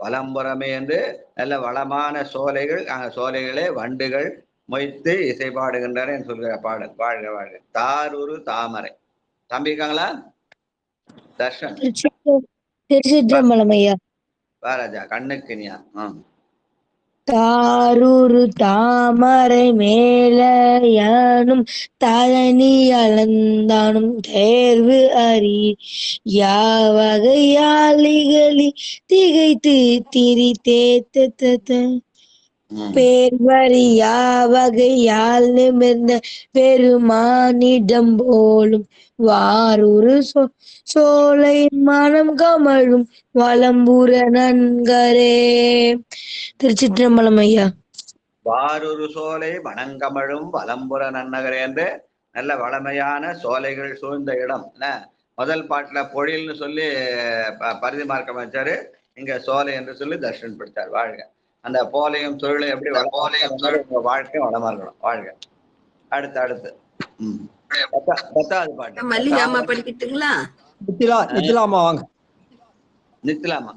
வலம்புறமே என்று நல்ல வளமான சோலைகள் சோலைகளே வண்டுகள் மொய்த்து இசைப்பாடுகின்றன என்று சொல்கிற பாடல். வாழ்க வாழ்க. தாரூரு தாமரை. தம்பிக்காங்களா? தர்ஷன். திருச்சிற்றம்பலம் ஐயா. ராஜா கண்ணுக்கினியா. தாரூரு தாமரை மேலையானும் தரணி அளந்தானும் தேர்வு அறி யாவகையாளிகளி திகைத்து திரி தேத்த பேர்வரி யாவகையால் நிமிர்ந்த பெருமானிடம் போலும் வாரூரு சோலை மனம் கமழும் வலம்புற நன்கரே. திருச்சிற்றம்பலம் ஐயா. வாரூரு சோலை வனங்கமழும் வலம்புற நன்னகரே என்று நல்ல வளமையான சோலைகள் சூழ்ந்த இடம். முதல் பாட்டுல பொழில்னு சொல்லி பரிதி மார்க்கம் வச்சாரு, இங்க சோலை என்று சொல்லி தர்ஷன் படித்தார். வாழ்க. அந்த போலையும் தொழிலும் எப்படி வாழ்க்கை வளமா இருக்கணும். வாழ்க. அடுத்து 10வது பாட்டு. மல்லிகாமா படிக்கட்டுங்களா? நித்திலாமா வாங்க. நித்திலாமா.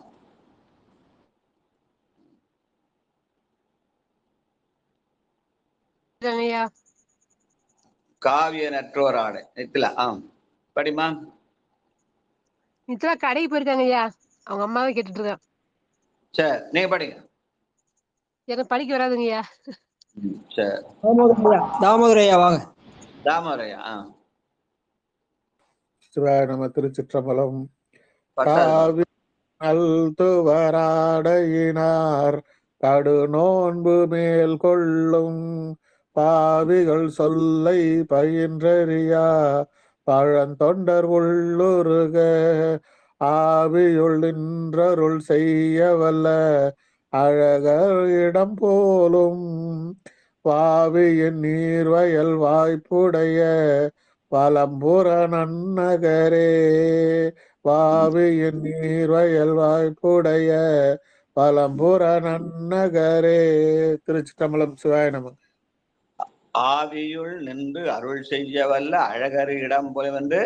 காவிய நற்றோர் ஆடை. நித்திலா படிமா. நித்திலா கடைக்கு போயிருக்காங்க ஐயா. அவங்க அம்மாவை கேட்டுட்டு இருக்கான். சரி, நீங்க படிங்க. எனக்கு படிக்க வராதுங்கய்யா. சரி. தாமோதரையா வாங்க. தாமோதரையா. நம்ம திருச்சிற்றம்பலம். துவராடையினார் கடு நோன்பு மேல் கொள்ளும் பாவிகள் சொல்லை பயின்றறியா பழந்தொண்டர் உள்ளுருக ஆவியுள் நின்றருள் செய்ய வல்ல அழகர் இடம் போலும் வாவியின் நீர்வயல் வாய்ப்புடைய பலம்புற நன்னகரே. வாவியின் நீர்வயல் வாய்ப்புடைய பலம்புற நன்னகரே. திருச்சிற்றம்பலம். சிவாய நம. ஆவியுள் நின்று அருள் செய்ய வல்ல அழகர் இடம் போல வந்து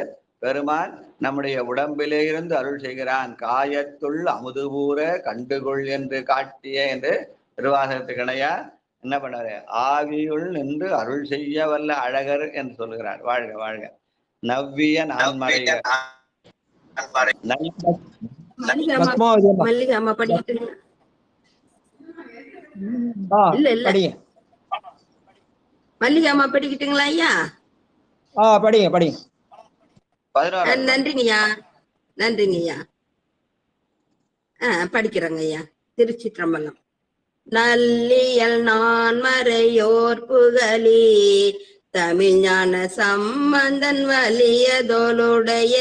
பெருமான் நம்முடைய உடம்பிலே இருந்து அருள் செய்கிறான். காயத்துள் அமுதுபூர கண்டுகொள் என்று காட்டிய என்று திருவாசகத்துக்கு இணையா என்ன பண்ணாரு? ஆவியுள் நின்று அருள் செய்ய வல்ல அழகர் என்று சொல்லுகிறார். வாழ்க வாழ்க. நவ்விய நான்மறை. மல்லிகாமா படிக்கிட்டு மல்லிகாமா படிக்கிட்டுங்களா ஐயா? படிங்க படிங்க. 11. நன்றிங்கய்யா, நன்றிங்கய்யா. படிக்கிறேங்க ஐயா. திருச்சிற்றம்பலம். நல்லியல் நான் மறையோர் புகழி தமிழ்ஞான சம்பந்தன் வலியதோளுடைய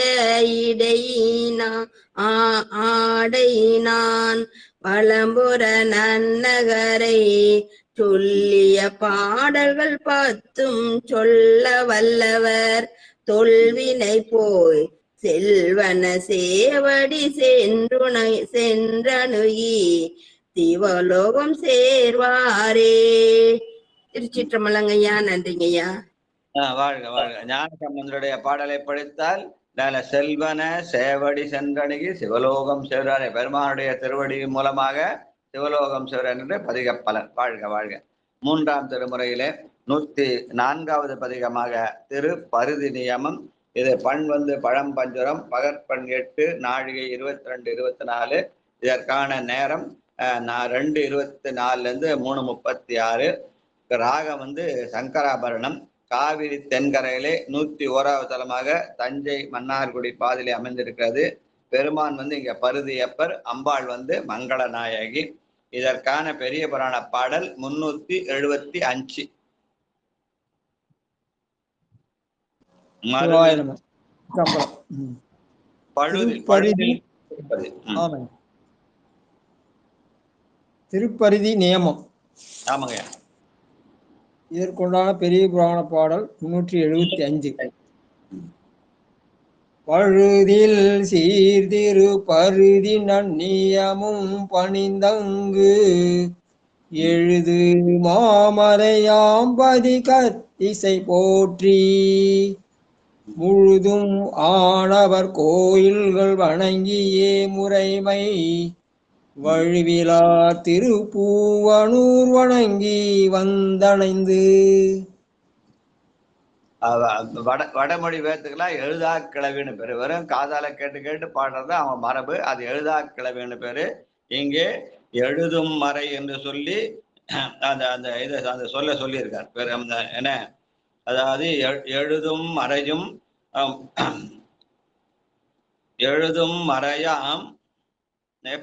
ஆடையினான் வளம்புற நன்னகரை சொல்லிய பாடல்கள் 10 சொல்ல வல்லவர் தொல்வினை போய் செல்வன சேவடி சென்றணுகி சிவலோகம் சேர்வாரே. திருச்சிற்றம்பலங்கய்யா. நன்றிங்கய்யா. வாழ்க வாழ்க. ஞான சம்பந்தருடைய பாடலை படித்தால் செல்வன சேவடி சென்றணுகி சிவலோகம் சேர்வாரே. பெருமானுடைய திருவடி மூலமாக சிவலோகம் சேர்வார் என்று பதிகப்பலன். வாழ்க வாழ்க. 3ஆம் திருமுறையிலே 104வது பதிகமாக திரு பருதி நியமம். இது பண் பழம் பஞ்சுரம், பகற்பண் 8, நாழிகை 22, 24. இதற்கான நேரம் 2:24 3:36. ராகம் சங்கராபரணம். காவிரி தென்கரையிலே 101வது தலமாக தஞ்சை மன்னார்குடி பாதிலே அமைந்திருக்கிறது. பெருமான் இங்க பருதியப்பர், அம்பாள் மங்களநாயகி. இதற்கான பெரிய புராண பாடல் 375. திருப்பருதி நியமம். ஆமாங்க. இதற்குண்டான பெரிய புராண பாடல் 375. பழுதில் சீர்திரு பருதி நன்னியமும் பணிந்தங்கு எழுது மாமரையாம்பதி கத்திசை போற்றி முழுதும் ஆனவர் கோயில்கள் வணங்கியே முறைமை வழுவிலா திருப்பூவனூர் வணங்கி வந்தணைந்து. வடமொழி வேத்துக்கெல்லாம் எழுதா கிளவின்னு பேரு. வெறும் காதால கேட்டு கேட்டு பாடுறது அவன் மரபு. அது எழுதா கிளவின்னு பேரு. இங்கே எழுதும் மறை என்று சொல்லி அந்த சொல்ல சொல்லியிருக்கார். என்ன, அதாவது எழுதும் மறையும் எழுதும் மறையாம்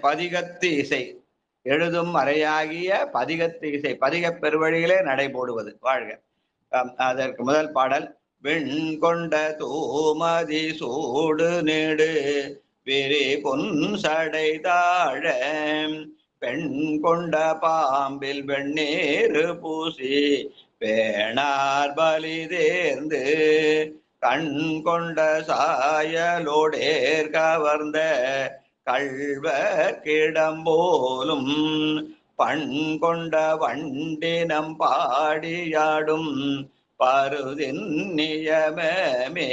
பதிகத்து இசை. எழுதும் மறையாகிய பதிகத்து இசை, பதிகப் பெருவழிகளே நடைபோடுவது. வாழ்க. அதற்கு முதல் பாடல். வெண் கொண்ட தூமதி சூடு நீடு விரி பொன் சடை தாழ பெண் கொண்ட பாம்பில் வெண்ணீரு பூசி பேணார் பலி தேர்ந்து கண் கொண்ட சாயலோடேர் கவர்ந்த கள்வர் கிடம்போலும் பண் கொண்ட வண்டினம் பாடியாடும் பருதின் நியமமே.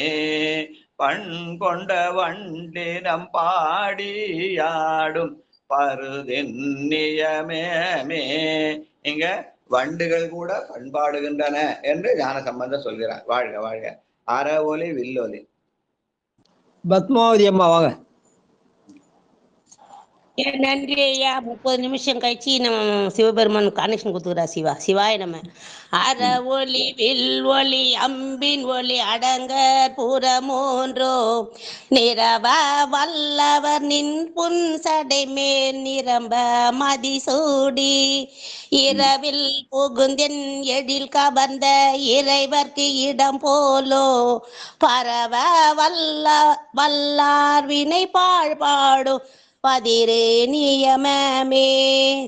பண் கொண்ட வண்டினம் பாடியாடும் பருதின் நியமமே. இங்க வண்டுகள் கூட பண்பாடுகின்றன என்று ஞான சம்பந்தர் சொல்கிறார். வாழ்க வாழ்க. அறவொலி வில்லொலி. பத்மாவதி அம்மா வாங்க. நன்றி ஐயா. 30 நிமிஷம் கழிச்சு நம்ம சிவபெருமான் கனெக்ஷன் கொடுத்துக்கிறா. சிவாய நம்ம. அற ஒளி வில் ஒளி அம்பின் ஒளி அடங்க புறமூன்றோ நிறவ வல்லவர் நின் புன் சடை மேல் நிரம்ப மதிசூடி இரவில் புகுந்தென் எழில் கவர்ந்த இறைவர்க்கு இடம் போலோ பரவ வல்லார் வினை பாழ்பாடும் பதிரே நியமமே.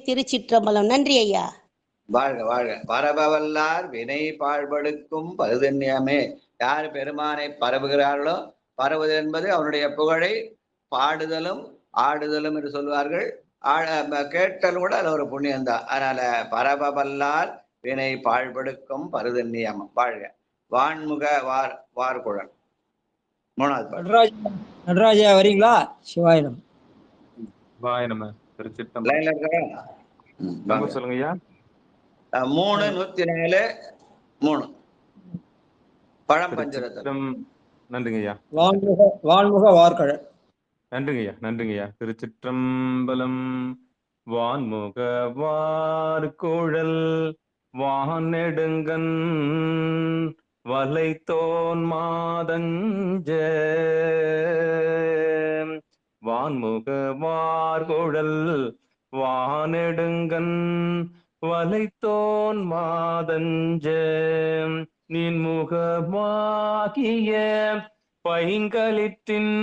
திருச்சிற்றம்பலம். நன்றி ஐயா. வாழ்க வாழ்க. பரபவல்லார் வினை பாழ்படுக்கும் பருதன்யமே. யார் பெருமானை பரவுகிறார்களோ, பரவுவது என்பது அவனுடைய புகழை பாடுதலும் ஆடுதலும் என்று சொல்வார்கள். கேட்டல் கூட அது ஒரு புண்ணியம்தான். அதனால பரபவல்லார் வினை பாழ்படுக்கும் பருதன்யமம். வாழ்க. வான்முக வார்குழல். 3வது. நடராஜா வரீங்களா? சிவாயினம். வாய நம்ம. லைன்ல இருக்கிறா? சொல்லுங்க ஐயா. 3:104 3 பழம் பஞ்சரத்தம். நன்றிங்க ஐயா. வான்முக வார்கழல். நன்றிங்க ஐயா. நன்றிங்க ஐயா. திருச்சிற்றம்பலம். வான்முக வார்குழல் வானெடுங்கன் வலைத்தோன் மாதஞ்ச வான்முக வார்குழல் வானெடுங்கன் வலைத்தோன் மாதஞ்ச நின்முகமாகிய பைங்களிற்றின்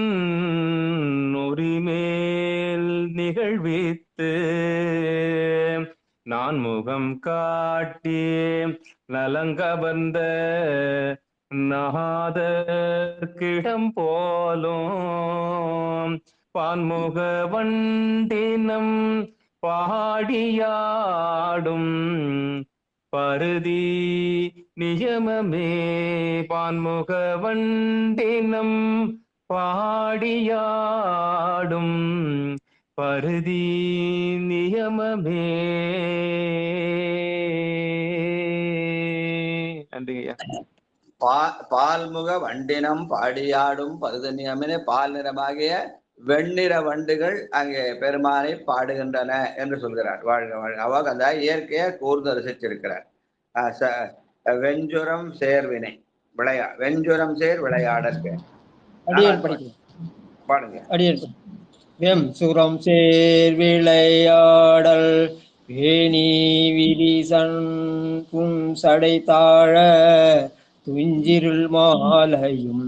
உரிமேல் நிகழ்வித்து நான் முகம் காட்டி நலங்கவர்ந்த நாதர்கிடம் போலும் பான்முக வண்டினம் பாடியாடும் பருதி நியமமே பான்முக வண்டினம் பாடியாடும் பருதி நியமமே. நன்றிங்கய்யா. பால்முக வண்டினம் பாடியாடும் பருதநியமே பால் நிறமாகிய வெண்ணிற வண்டுகள் அங்கே பெருமானை பாடுகின்றன என்று சொல்கிறார். வாழ்க வாழ்க. அவங்க அந்த இயற்கையை கூர்ந்து ரசிச்சிருக்கிறார். வெஞ்சுரம் சேர்வினை வெஞ்சுரம் சேர் விளையாடற்கு பாடுங்க. வெம்சுரம் சேர் விளையாடல் வேணி விரிசன் புன்சடை தாழ துஞ்சிருள் மாலையும்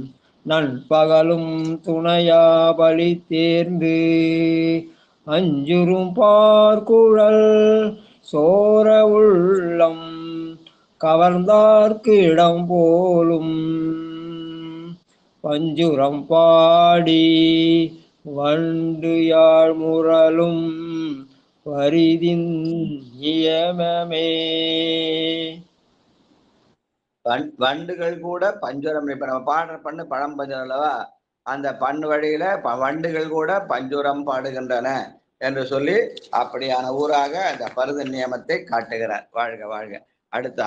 நண்பகலும் துணையாபலி தேர்ந்து அஞ்சுரும் பார்க்குழல் சோர உள்ளம் கவர்ந்தார்க்கு இடம் போலும் பஞ்சுரம் பாடி வண்டு யாழ் முரலும் பரிதின் நியமமே. வண்டுகள் கூட பஞ்சுரம், இப்ப நம்ம பாடுற பண்ணு பழம் பஞ்சம் அல்லவா, அந்த பண்ணு வழியில வண்டுகள் கூட பஞ்சுரம் பாடுகின்றன என்று சொல்லி அப்படியான ஊராக அந்த பருத நியமத்தை காட்டுகிறார். வாழ்க வாழ்க. அடுத்து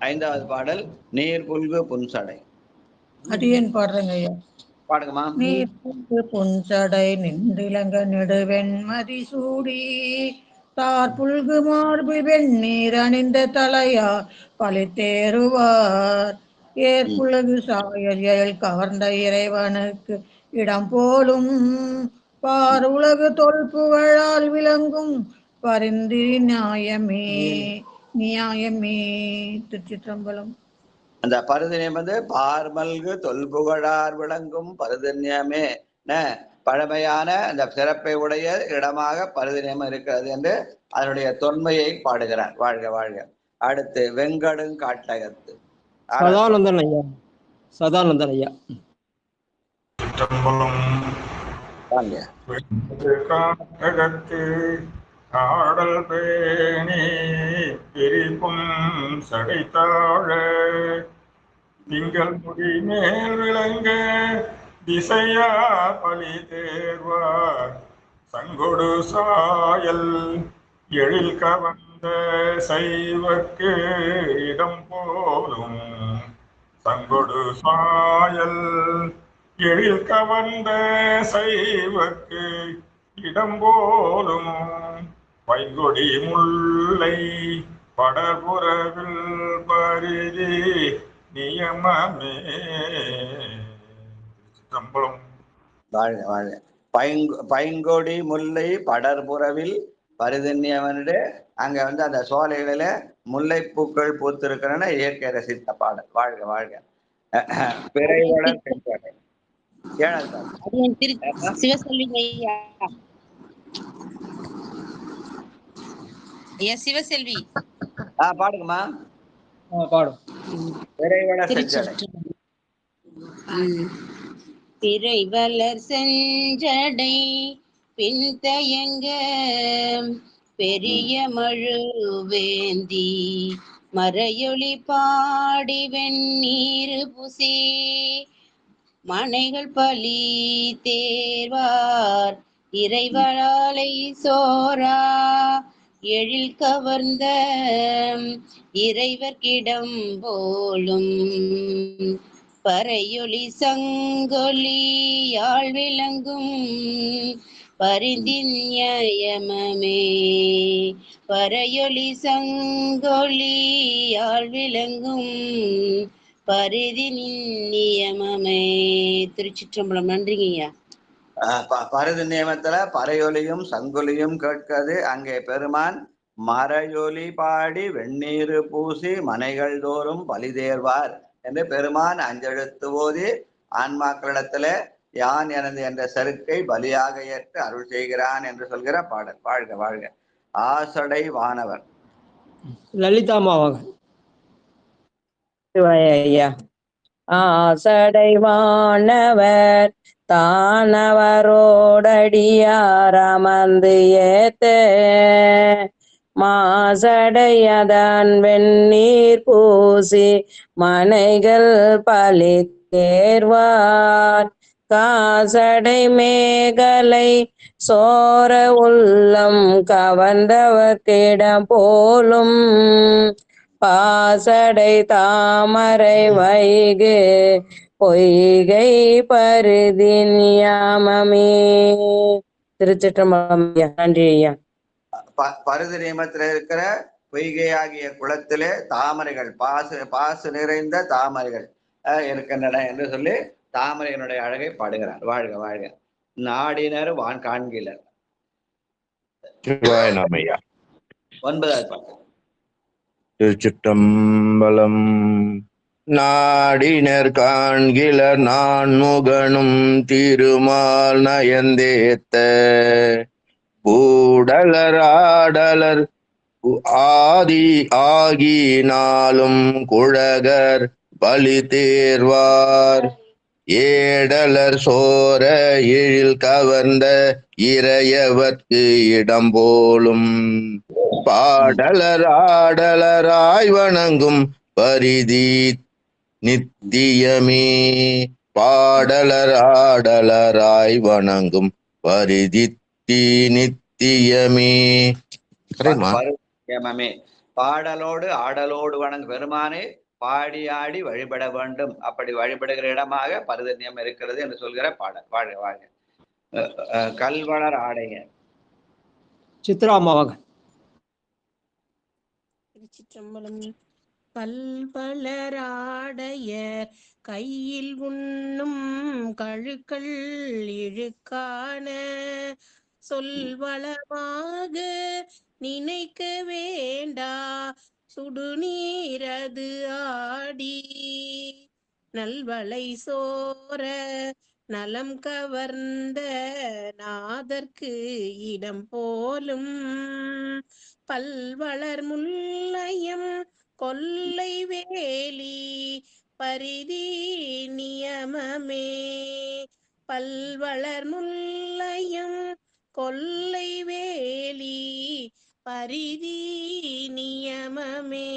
ஐந்தாவது பாடல் நீர் புல்கு புன்சடை. அடியேன் பாடுறேங்க ஐயா. பாடுங்கம்மா. நீர் புல்கு புன்சடை நின்றிலங்க நெடுவெண்மதி சூடி தார் புல்கு மார்பு வெந்நீர் அணிந்த தலையா பழித்தேறுவார் ஏற்புலகு சாயல் கவர்ந்த இறைவனுக்கு இடம் போலும் பார் உலகு தொல்புகழால் விளங்கும் பரிந்திரி நியாயமே நியாயமே. திருச்சிற்றம்பலம். அந்த பருதநியம் பார்மல்கு தொல்புகழார் விளங்கும் பருதநியமே பழமையான அந்த சிறப்பை உடைய இடமாக பருதநியம் இருக்கிறது என்று அதனுடைய தொன்மையை பாடுகிறார். வாழ்க வாழ்க. அடுத்து வெங்கடும் காட்டகத்து சதானந்தன் ஐயா. சதானந்தன் ஐயா. காட்டகத்து ஆடல் பேணி பிரிப்பும் சடைத்தாழ திங்கள் முடி மேல் விளங்க திசையா பலி தேர்வார் சங்கொடு சாயல் எழில் கவர்ந்த சைவர்க்கு இடம் போலும் சங்கொடு சாயல் எழில் கவர்ந்த சைவர்க்கு இடம் போலும் பைங்கொடி முல்லை படர்புறவில் பரிதி நியமமே. வாழ்க வாழ்க. பைங்கொடி முல்லை படர்புறவில் பரிதன்யவனு அங்க அந்த சோலைகளில முல்லைப்பூக்கள் பூத்திருக்கிறன இயற்கை ரசித்த பாடல். வாழ்க வாழ்க. பிறைவளர் சென்றடை. சிவசெல்வி ஐயா. சிவசெல்வி பாடுங்கம்மா. பாடும். பிறைவளர் செஞ்சடை. பிறைவளர் செஞ்சடை பின்தயங்க பெரிய மழுவேந்தி மறையொளி பாடி வெந்நீர் புசி மனைகள் பலி தேர்வார் இறைவளாலை சோரா எழில் கவர்ந்த இறைவர்கிடம் போலும் பறையொளி சங்கொலி யாழ் விளங்கும் பரிதிநியமமே. பரையொளி சங்கொலியால் விளங்கும் பரிதி நியமமே. திருச்சிற்றம்பலம். நன்றிங்கய்யா. பருதி நியமத்துல பறையொலியும் சங்கொலியும் கேட்கிறது. அங்கே பெருமான் மறையொலி பாடி வெந்நீர் பூசி மனைகள் தோறும் பலிதேர்வார் என்று பெருமான் அஞ்செழுத்து ஓதி ஆன்மாக்களிடத்துல யான் எனது என்ற செருக்கை பலியாக ஏற்று அருள் செய்கிறான் என்று சொல்கிற பாடல். வாழ்க வாழ்க. ஆசடை வானவர். லலிதாமாவாங்க. ஐயா. ஆசடைவானவர் தானவரோடடியார் அமர்ந்து ஏத்த மாசடையதன் வெந்நீர் பூசி மனைகள் பலித்தேர்வார் காசடை மேகலை சோர உள்ளம் கவர்ந்தவர்க்கிடம் போலும் பாசடை தாமரை வைகு பொய்கை பருதி நியமமே. திருச்சிற்றம்பலம். நன்றி ஐயா. பருதி நியமத்தில் இருக்கிற பொய்கை ஆகிய குளத்திலே தாமரைகள் பாசு நிறைந்த தாமரைகள் இருக்கின்றன என்று சொல்லி தாமரையினுடைய அழகை பாடுகிறார். வாழ்க வாழ்க. நாடினர் வான் காண்கிலர். 9வது பாட்டு. திருச்சிற்றம்பலம். நாடினர் காண்கிலர் நான் முகனும் திருமால் நயந்தேத்த கூடலர் ஆடலர் ஆதி ஆகினாலும் குழகர் பலி தேர்வார் ஏடலர் சோர எழில் கவர்ந்த இறையவர்க்கு இடம் போலும் பாடலர் ஆடலராய் வணங்கும் பரிதி நித்தியமே. பாடலர் ஆடலராய் வணங்கும் பரிதி நித்தியமே. பாடலோடு ஆடலோடு வணங்கும் பெருமானே பாடி ஆடி வழிபட வேண்டும். அப்படி வழிபடுகிற இடமாக பருதன்யம் இருக்கிறது என்று சொல்கிற பாடல். வாழ்க வாழ்க. கல்வளர் ஆடைய. சித்ராமாவாங்க. திருச்சிற்றம்பலம். பல்வளராடையர் கையில் உண்ணும் கழுக்கள் இழுக்கான சொல்வளமாக நினைக்க வேண்டா சுடுநீரது ஆடி நல்வளை சோர நலம் கவர்ந்த நாதற்கு இடம் போலும் பல்வளர் முல்லையம் கொல்லை வேலி பரிதி நியமமே. பல்வளர் முல்லையம் கொல்லை வேலி பரிதி நியமமே.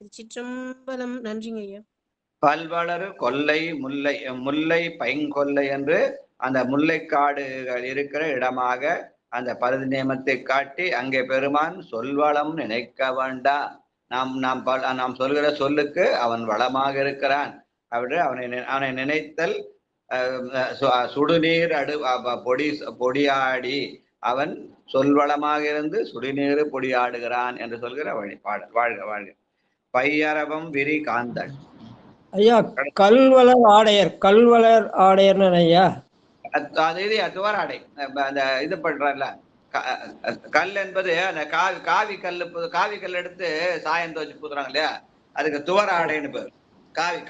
திருச்சிற்றம்பலம். நன்றிங்க ஐயா. பல்வளர் கொல்லை முல்லை முல்லை பைங்கொல்லை என்று அந்த முல்லைக்காடுகள் இருக்கிற இடமாக அந்த பருதி நியமத்தை காட்டி அங்கே பெருமான் சொல்வளம் நினைக்க வேண்டாம். நாம் சொல்கிற சொல்லுக்கு அவன் வளமாக இருக்கிறான். அப்படி அவனை நினைத்தல் சுடுநீர் பொடியாடி அவன் சொல்வளமாக இருந்து சுடுநீர் பொடியாடுகிறான் என்று சொல்கிற பாடல். வாழ்க வாழ்க. பையரவம் விரி காந்தன். ஐயா கல்வளர் ஆடையர். கல்வளர் ஆடையர்னு ஐயா அது துவர் ஆடை. அந்த இது பண்றல கல் என்பது அந்த காவி கல் எடுத்து சாயம் துவச்சு பூத்துறாங்க இல்லையா, அதுக்கு துவர் ஆடைன்னு பேர்.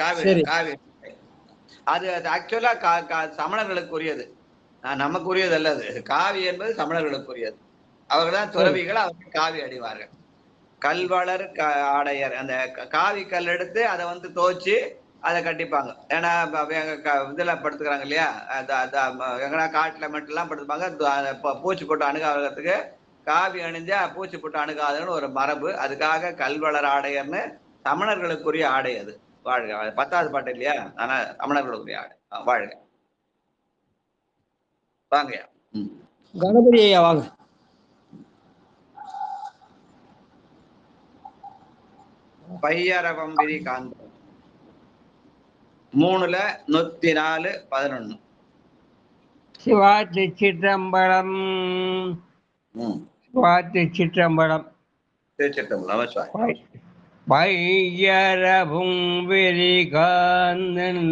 காவி அது ஆக்சுவலா சமணர்களுக்குரியது, நமக்குரியது அல்ல. அது காவி என்பது சமணர்களுக்குரியது. அவர்கள்தான் துறவிகள், அவர்கள் காவி அடிவார்கள். கல்வளர் ஆடையர் அந்த காவி கல் எடுத்து அதை வந்து துவச்சு அதை கட்டிப்பாங்க. ஏன்னா இதெல்லாம் படுத்துக்கிறாங்க இல்லையா, எங்கன்னா காட்டுல மட்டும்லாம் படுத்துப்பாங்க. பூச்சி போட்டு அணுகாததுக்கு காவி அணிஞ்சா பூச்சி போட்டு அணுகாதுன்னு ஒரு மரபு. அதுக்காக கல்வளர் ஆடையர்னு சமணர்களுக்குரிய ஆடை அது. வாழ்க. 10வது பாட்டு இல்லையா, ஆனா சமணர்களுக்குரிய ஆடை. வாழ்க. வாங்கய்யா. கணபதி ஐயா வாங்க. பையரவம் விரி காந்தம் 3ல 104 11. சிவா திருச்சிற்றம்பலம். சிவா திருச்சிற்றம்பலம். வையரவும் விரிகாந்தன்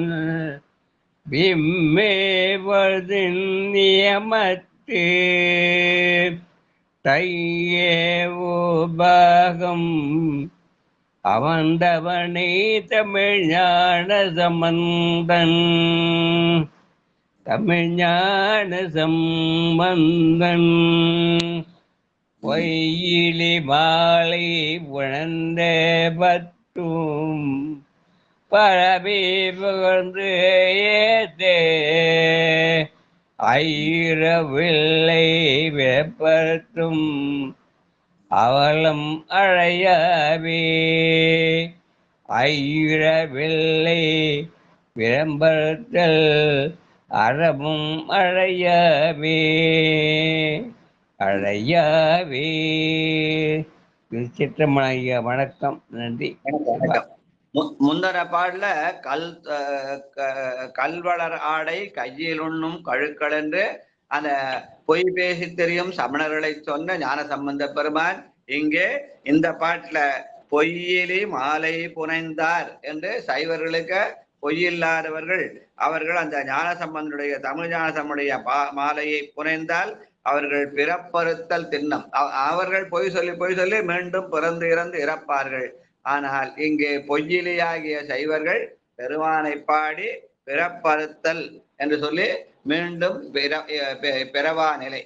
விம்மேவதின் நியமத்து தையே உபகம் அவந்தவனே தமிழ்ஞான சம்பந்தன் தமிழ்ஞான சம்பந்தன் பொய்யிலி மாலை உணர்ந்த பத்தும் பரவி புகழ்ந்து ஏதே ஐரவில்லை வெப்பத்தும் அவலம் அழையவே ஐரவில்லை விளம்பரத்தல் அறமும் அழையவே அழையவே. திருச்சிற்றம்பலம் ஐயா, வணக்கம், நன்றி. முந்தர பாடல கல்வளர் ஆடை கையில் உண்ணும் கழுக்கள் என்று அந்த பொய் பேசி தெரியும் சமணர்களை சொன்ன ஞான சம்பந்த பெருமான் இங்கே இந்த பாட்டுல பொய்யிலி மாலை புனைந்தார் என்று சைவர்களுக்கு பொய்யில்லாதவர்கள் அவர்கள் அந்த ஞான சம்பந்தனுடைய தமிழ் ஞான சம்பனுடைய மாலையை புனைந்தால் அவர்கள் பிறப்பறுத்தல் திண்ணம். அவர்கள் பொய் சொல்லி மீண்டும் பிறந்து இறந்து இறப்பார்கள். ஆனால் இங்கே பொய்யிலியாகிய சைவர்கள் பெருமானை பாடி பிறப்பறுத்தல் என்று சொல்லி மீண்டும் பிறவா நிலை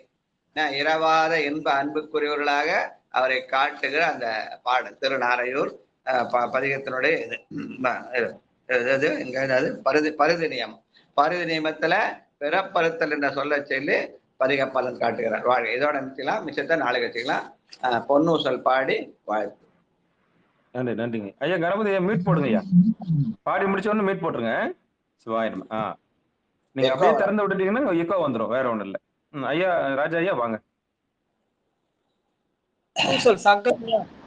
இரவாத இன்ப அன்புக்குரியவர்களாக அவரை காட்டுகிற அந்த பாடல் திருநாரையூர் பதிகத்தினுடைய இது பருதி நியமம். பருதி நியமத்துல பிறப்பறுத்தல் என்ற சொல்ல சொல்லி பதிக பலன் காட்டுகிறார். வாழ்க. இதோட நிச்சயலாம், மிச்சத்தை நாளைக்கு வச்சுக்கலாம். பொன்னூசல் பாடி வாழ்த்து. நன்றி, நன்றிங்க ஐயா. கணபதி மீட் போடுங்க ஐயா. பாடி முடிச்ச உடனே மீட் போட்டுருங்க. சிவாயிரம். நீங்க அப்படியே திறந்து விட்டுட்டீங்கன்னா எக்கோ வந்துடும், வேற ஒண்ணும் இல்லை. ஐயா ராஜா ஐயா வாங்க.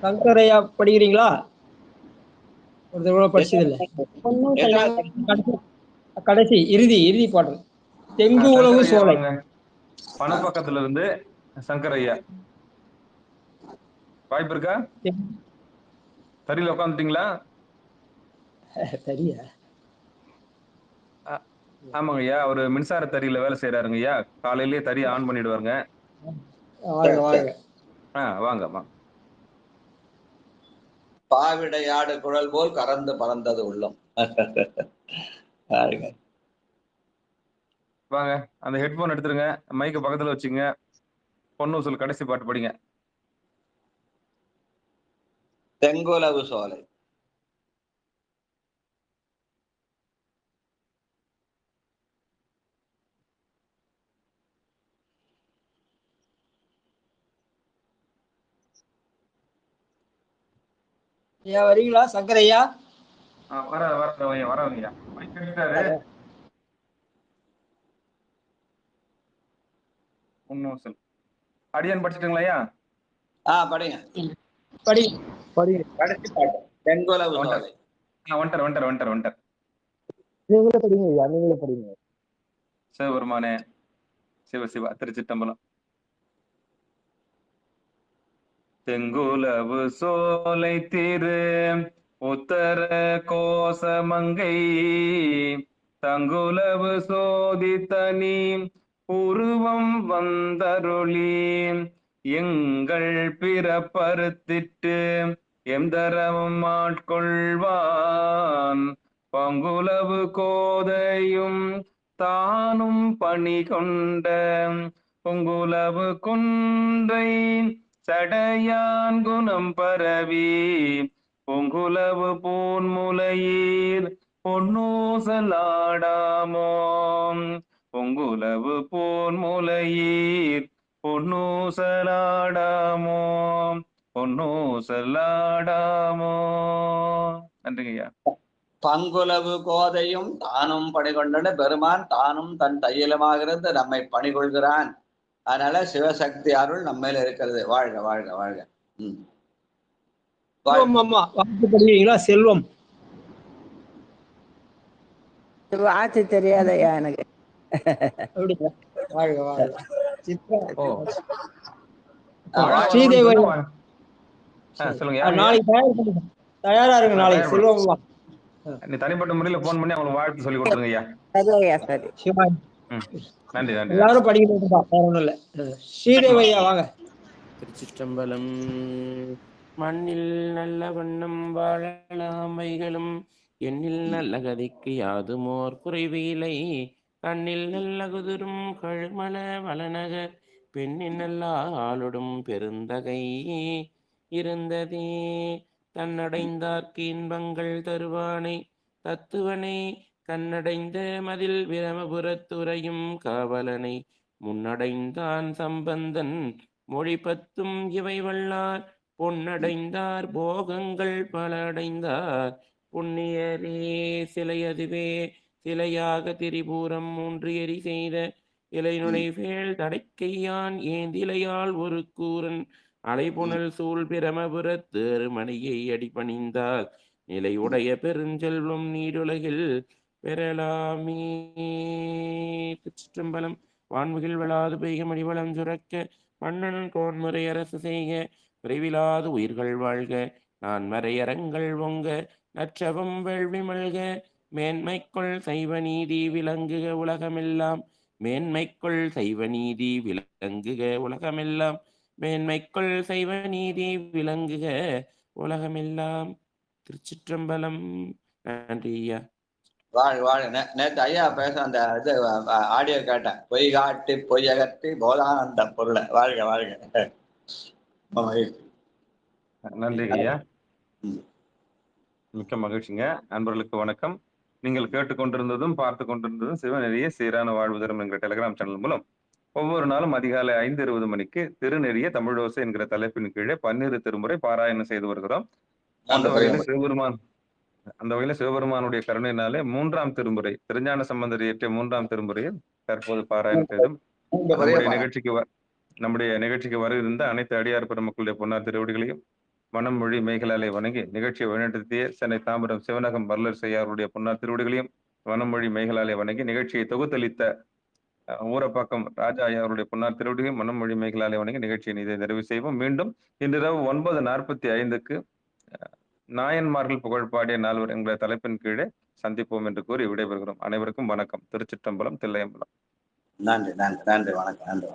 சங்கரையா படிக்கிறீங்களா? ஒரு தடவை படிச்சது இல்லை. கடைசி இறுதி பாடல் தெங்கு உலகு சோலை. பணப்பக்கத்துல இருந்து சங்கர் ஐயா வாய்ப்பு இருக்கா? தறியில உட்காந்துட்டீங்களா? தரியா? ஆமாங்க ஐயா, ஒரு மின்சார தறியில வேலை செய்யறாருங்க ஐயா. காலையிலேயே தறி ஆன் பண்ணிடுவாருங்க. வாங்க. பாவிடையாடு குழல் போல் கறந்து பறந்தது உள்ளம். வாங்க, அந்த ஹெட்போன் எடுத்துருங்க, மைக்க பக்கத்துல வச்சுங்க. பொன்னூசல் கடைசி பாட்டு படிங்க. தெங்குலவு சோலை. ஐயா வரீங்களா சங்கரையா? வரவங்க. அடியான் படிச்சுட்டுங்களா ஐயா? படிங்க. கடைசி பாட்டு தெங்குலவு சோலை. வந்துட்டார். நீங்களே படிங்க ஐயா, நீங்களே படிங்க. சிவபெருமானே சிவ திருச்சிற்றம்பலம். தெங்குலவு சோலை திரு உத்தர கோசமங்கை தங்குலவு சோதி தனி உருவம் வந்தருளி எங்கள் பிறப்பறுத்திட்டு எந்தரவும் ஆட்கொள்வான் பங்குலவு கோதையும் தானும் பணி கொண்ட பொங்குலவு குன்றை சடையான் குணம் பரவி பொங்குலவு பூன்முலையீர் பொன்னூசலாடாமோ பொங்குலவு பூன்முலையீர் பொன்னூசலாடாமோ நன்றிங்க ஐயா. பங்குலவு கோதையும் தானும் பணிகொண்ட பெருமான் தானும் தன் தையலமாகிறது நம்மை பணிகொள்கிறான். அதனால சிவசக்தி அருள் நம்ம மேல இருக்கிறது. வாழ்க வாழ்க வாழ்க. படிக்கிறீங்களா? செல்வம் ஆச்சு தெரியாதயா எனக்கு. வாழ்க வாழ்க. சித்ரா ஓ ஸ்ரீதேவி ஐயா. சொல்லுங்க யாருங்க? நாளைக்கு தயாரா இருங்க. நாளைக்கு செல்வம் நீ தனிப்பட்ட முறையில போன் பண்ணி அவங்களுக்கு வாழ்த்து சொல்லி கொடுத்துருங்க ஐயா. சரி ஐயா சரி. நன்றி நன்றி. எல்லாரும் படிக்கணும், வேற ஒண்ணும் இல்ல. ஸ்ரீதேவி ஐயா வாங்க. திருச்சிற்றம்பலம். மண்ணில் நல்ல வண்ணம் வாழலாம் வைகளும் எண்ணில் நல்ல கதிக்கு யாதுமோர் குறைவிலை கண்ணில் நல்ல குதிரும் கழுமல வளநகர் பெண்ணின் நல்ல ஆளுடும் பெருந்தகை இருந்ததே தன்னடைந்தார்க்கு இன்பங்கள் தருவானை தத்துவனை கண்ணடைந்த மதில் பிரமபுரத்துறையும் காவலனை முன்னடைந்தான் சம்பந்தன் மொழி பத்தும் இவை வல்லார் பொன்னடைந்தார் போகங்கள் பல அடைந்தார் புண்ணியரே சிலையதுவே சிலையாக திரிபூரம் 3 எரி செய்த இலைநுழை வேள் தடைக்கையான் ஏந்திலையால் ஒரு கூரன் அலைபுணல் சூழ் பிரமபுரத்து அருமணியை அடிபணிந்தால் நிலையுடைய பெருஞ்செல்வம் நீடுலகில் பெறலாமே. திருச்சிற்றம்பலம். வான்முகில் விழாது பெய்க மணிவளம் சுரக்க மன்னன் கோன்முறை அரசு செய்க விரைவிலாது உயிர்கள் வாழ்க நான் மறையரங்கள் ஒங்க நற்றவம் வேள்வி மல்க மேன்மைக்குள் சைவ நீதி விளங்குக உலகமெல்லாம் மேன்மைக்குள் சைவ நீதி விளங்குக உலகமெல்லாம் மேன்மைக்குள் சைவ நீதி விளங்குக உலகமெல்லாம். திருச்சிற்றம்பலம். நன்றி ஐயா. வாழ் வாழ். நேற்று ஐயா பேச அந்த இது ஆடியோ கேட்டேன். பொய் காட்டி பொய்யகத்தி போதானந்த பொருளை. வாழ்க வாழ்க. நன்றி ஐயா. மிக்க மகிழ்ச்சிங்க. அன்பர்களுக்கு வணக்கம். நீங்கள் கேட்டுக்கொண்டிருந்ததும் பார்த்து கொண்டிருந்ததும் சிவநெறிய சீரான வாழ்வு தரும் என்கிற டெலிகிராம் சேனல் மூலம் ஒவ்வொரு நாளும் அதிகாலை 5:20 மணிக்கு திருநெறிய தமிழோசை என்கிற தலைப்பின் கீழே 12 திருமுறை பாராயணம் செய்து வருகிறோம். அந்த வகையில சிவபெருமானுடைய கருணையினாலே 3ஆம் திருமுறை திருஞான சம்பந்தர் இயற்றிய 3ஆம் திருமுறையை தற்போது பாராயணம் செய்தும் நம்முடைய நிகழ்ச்சிக்கு வர இருந்த அனைத்து அடியார் பெருமக்களுடைய பொன்னார் திருவடிகளையும் மனம் மொழி மேகலாலை வணங்கி நிகழ்ச்சியை வழிநடத்திய சென்னை தாம்பரம் சிவனகம் வரலர் செய்யாருடைய பொன்னார் திருவடிகளையும் மனமொழி மேகலாலை வணங்கி நிகழ்ச்சியை தொகுத்தளித்த ஊரப்பாக்கம் ராஜா ஐயாருடைய பொன்னார் திருவடிகளையும் மனமொழி மேகலாலை வணங்கி நிகழ்ச்சியை இதை நிறைவு செய்வோம். மீண்டும் இன்றிரவு 9:45 நாயன்மார்கள் புகழ் பாடிய 4 என்கிற தலைப்பின் கீழே சந்திப்போம் என்று கூறி விடைபெறுகிறோம். அனைவருக்கும் வணக்கம். திருச்சிற்றம்பலம், தில்லையம்பலம். நன்றி நன்றி நன்றி. வணக்கம். நன்றி.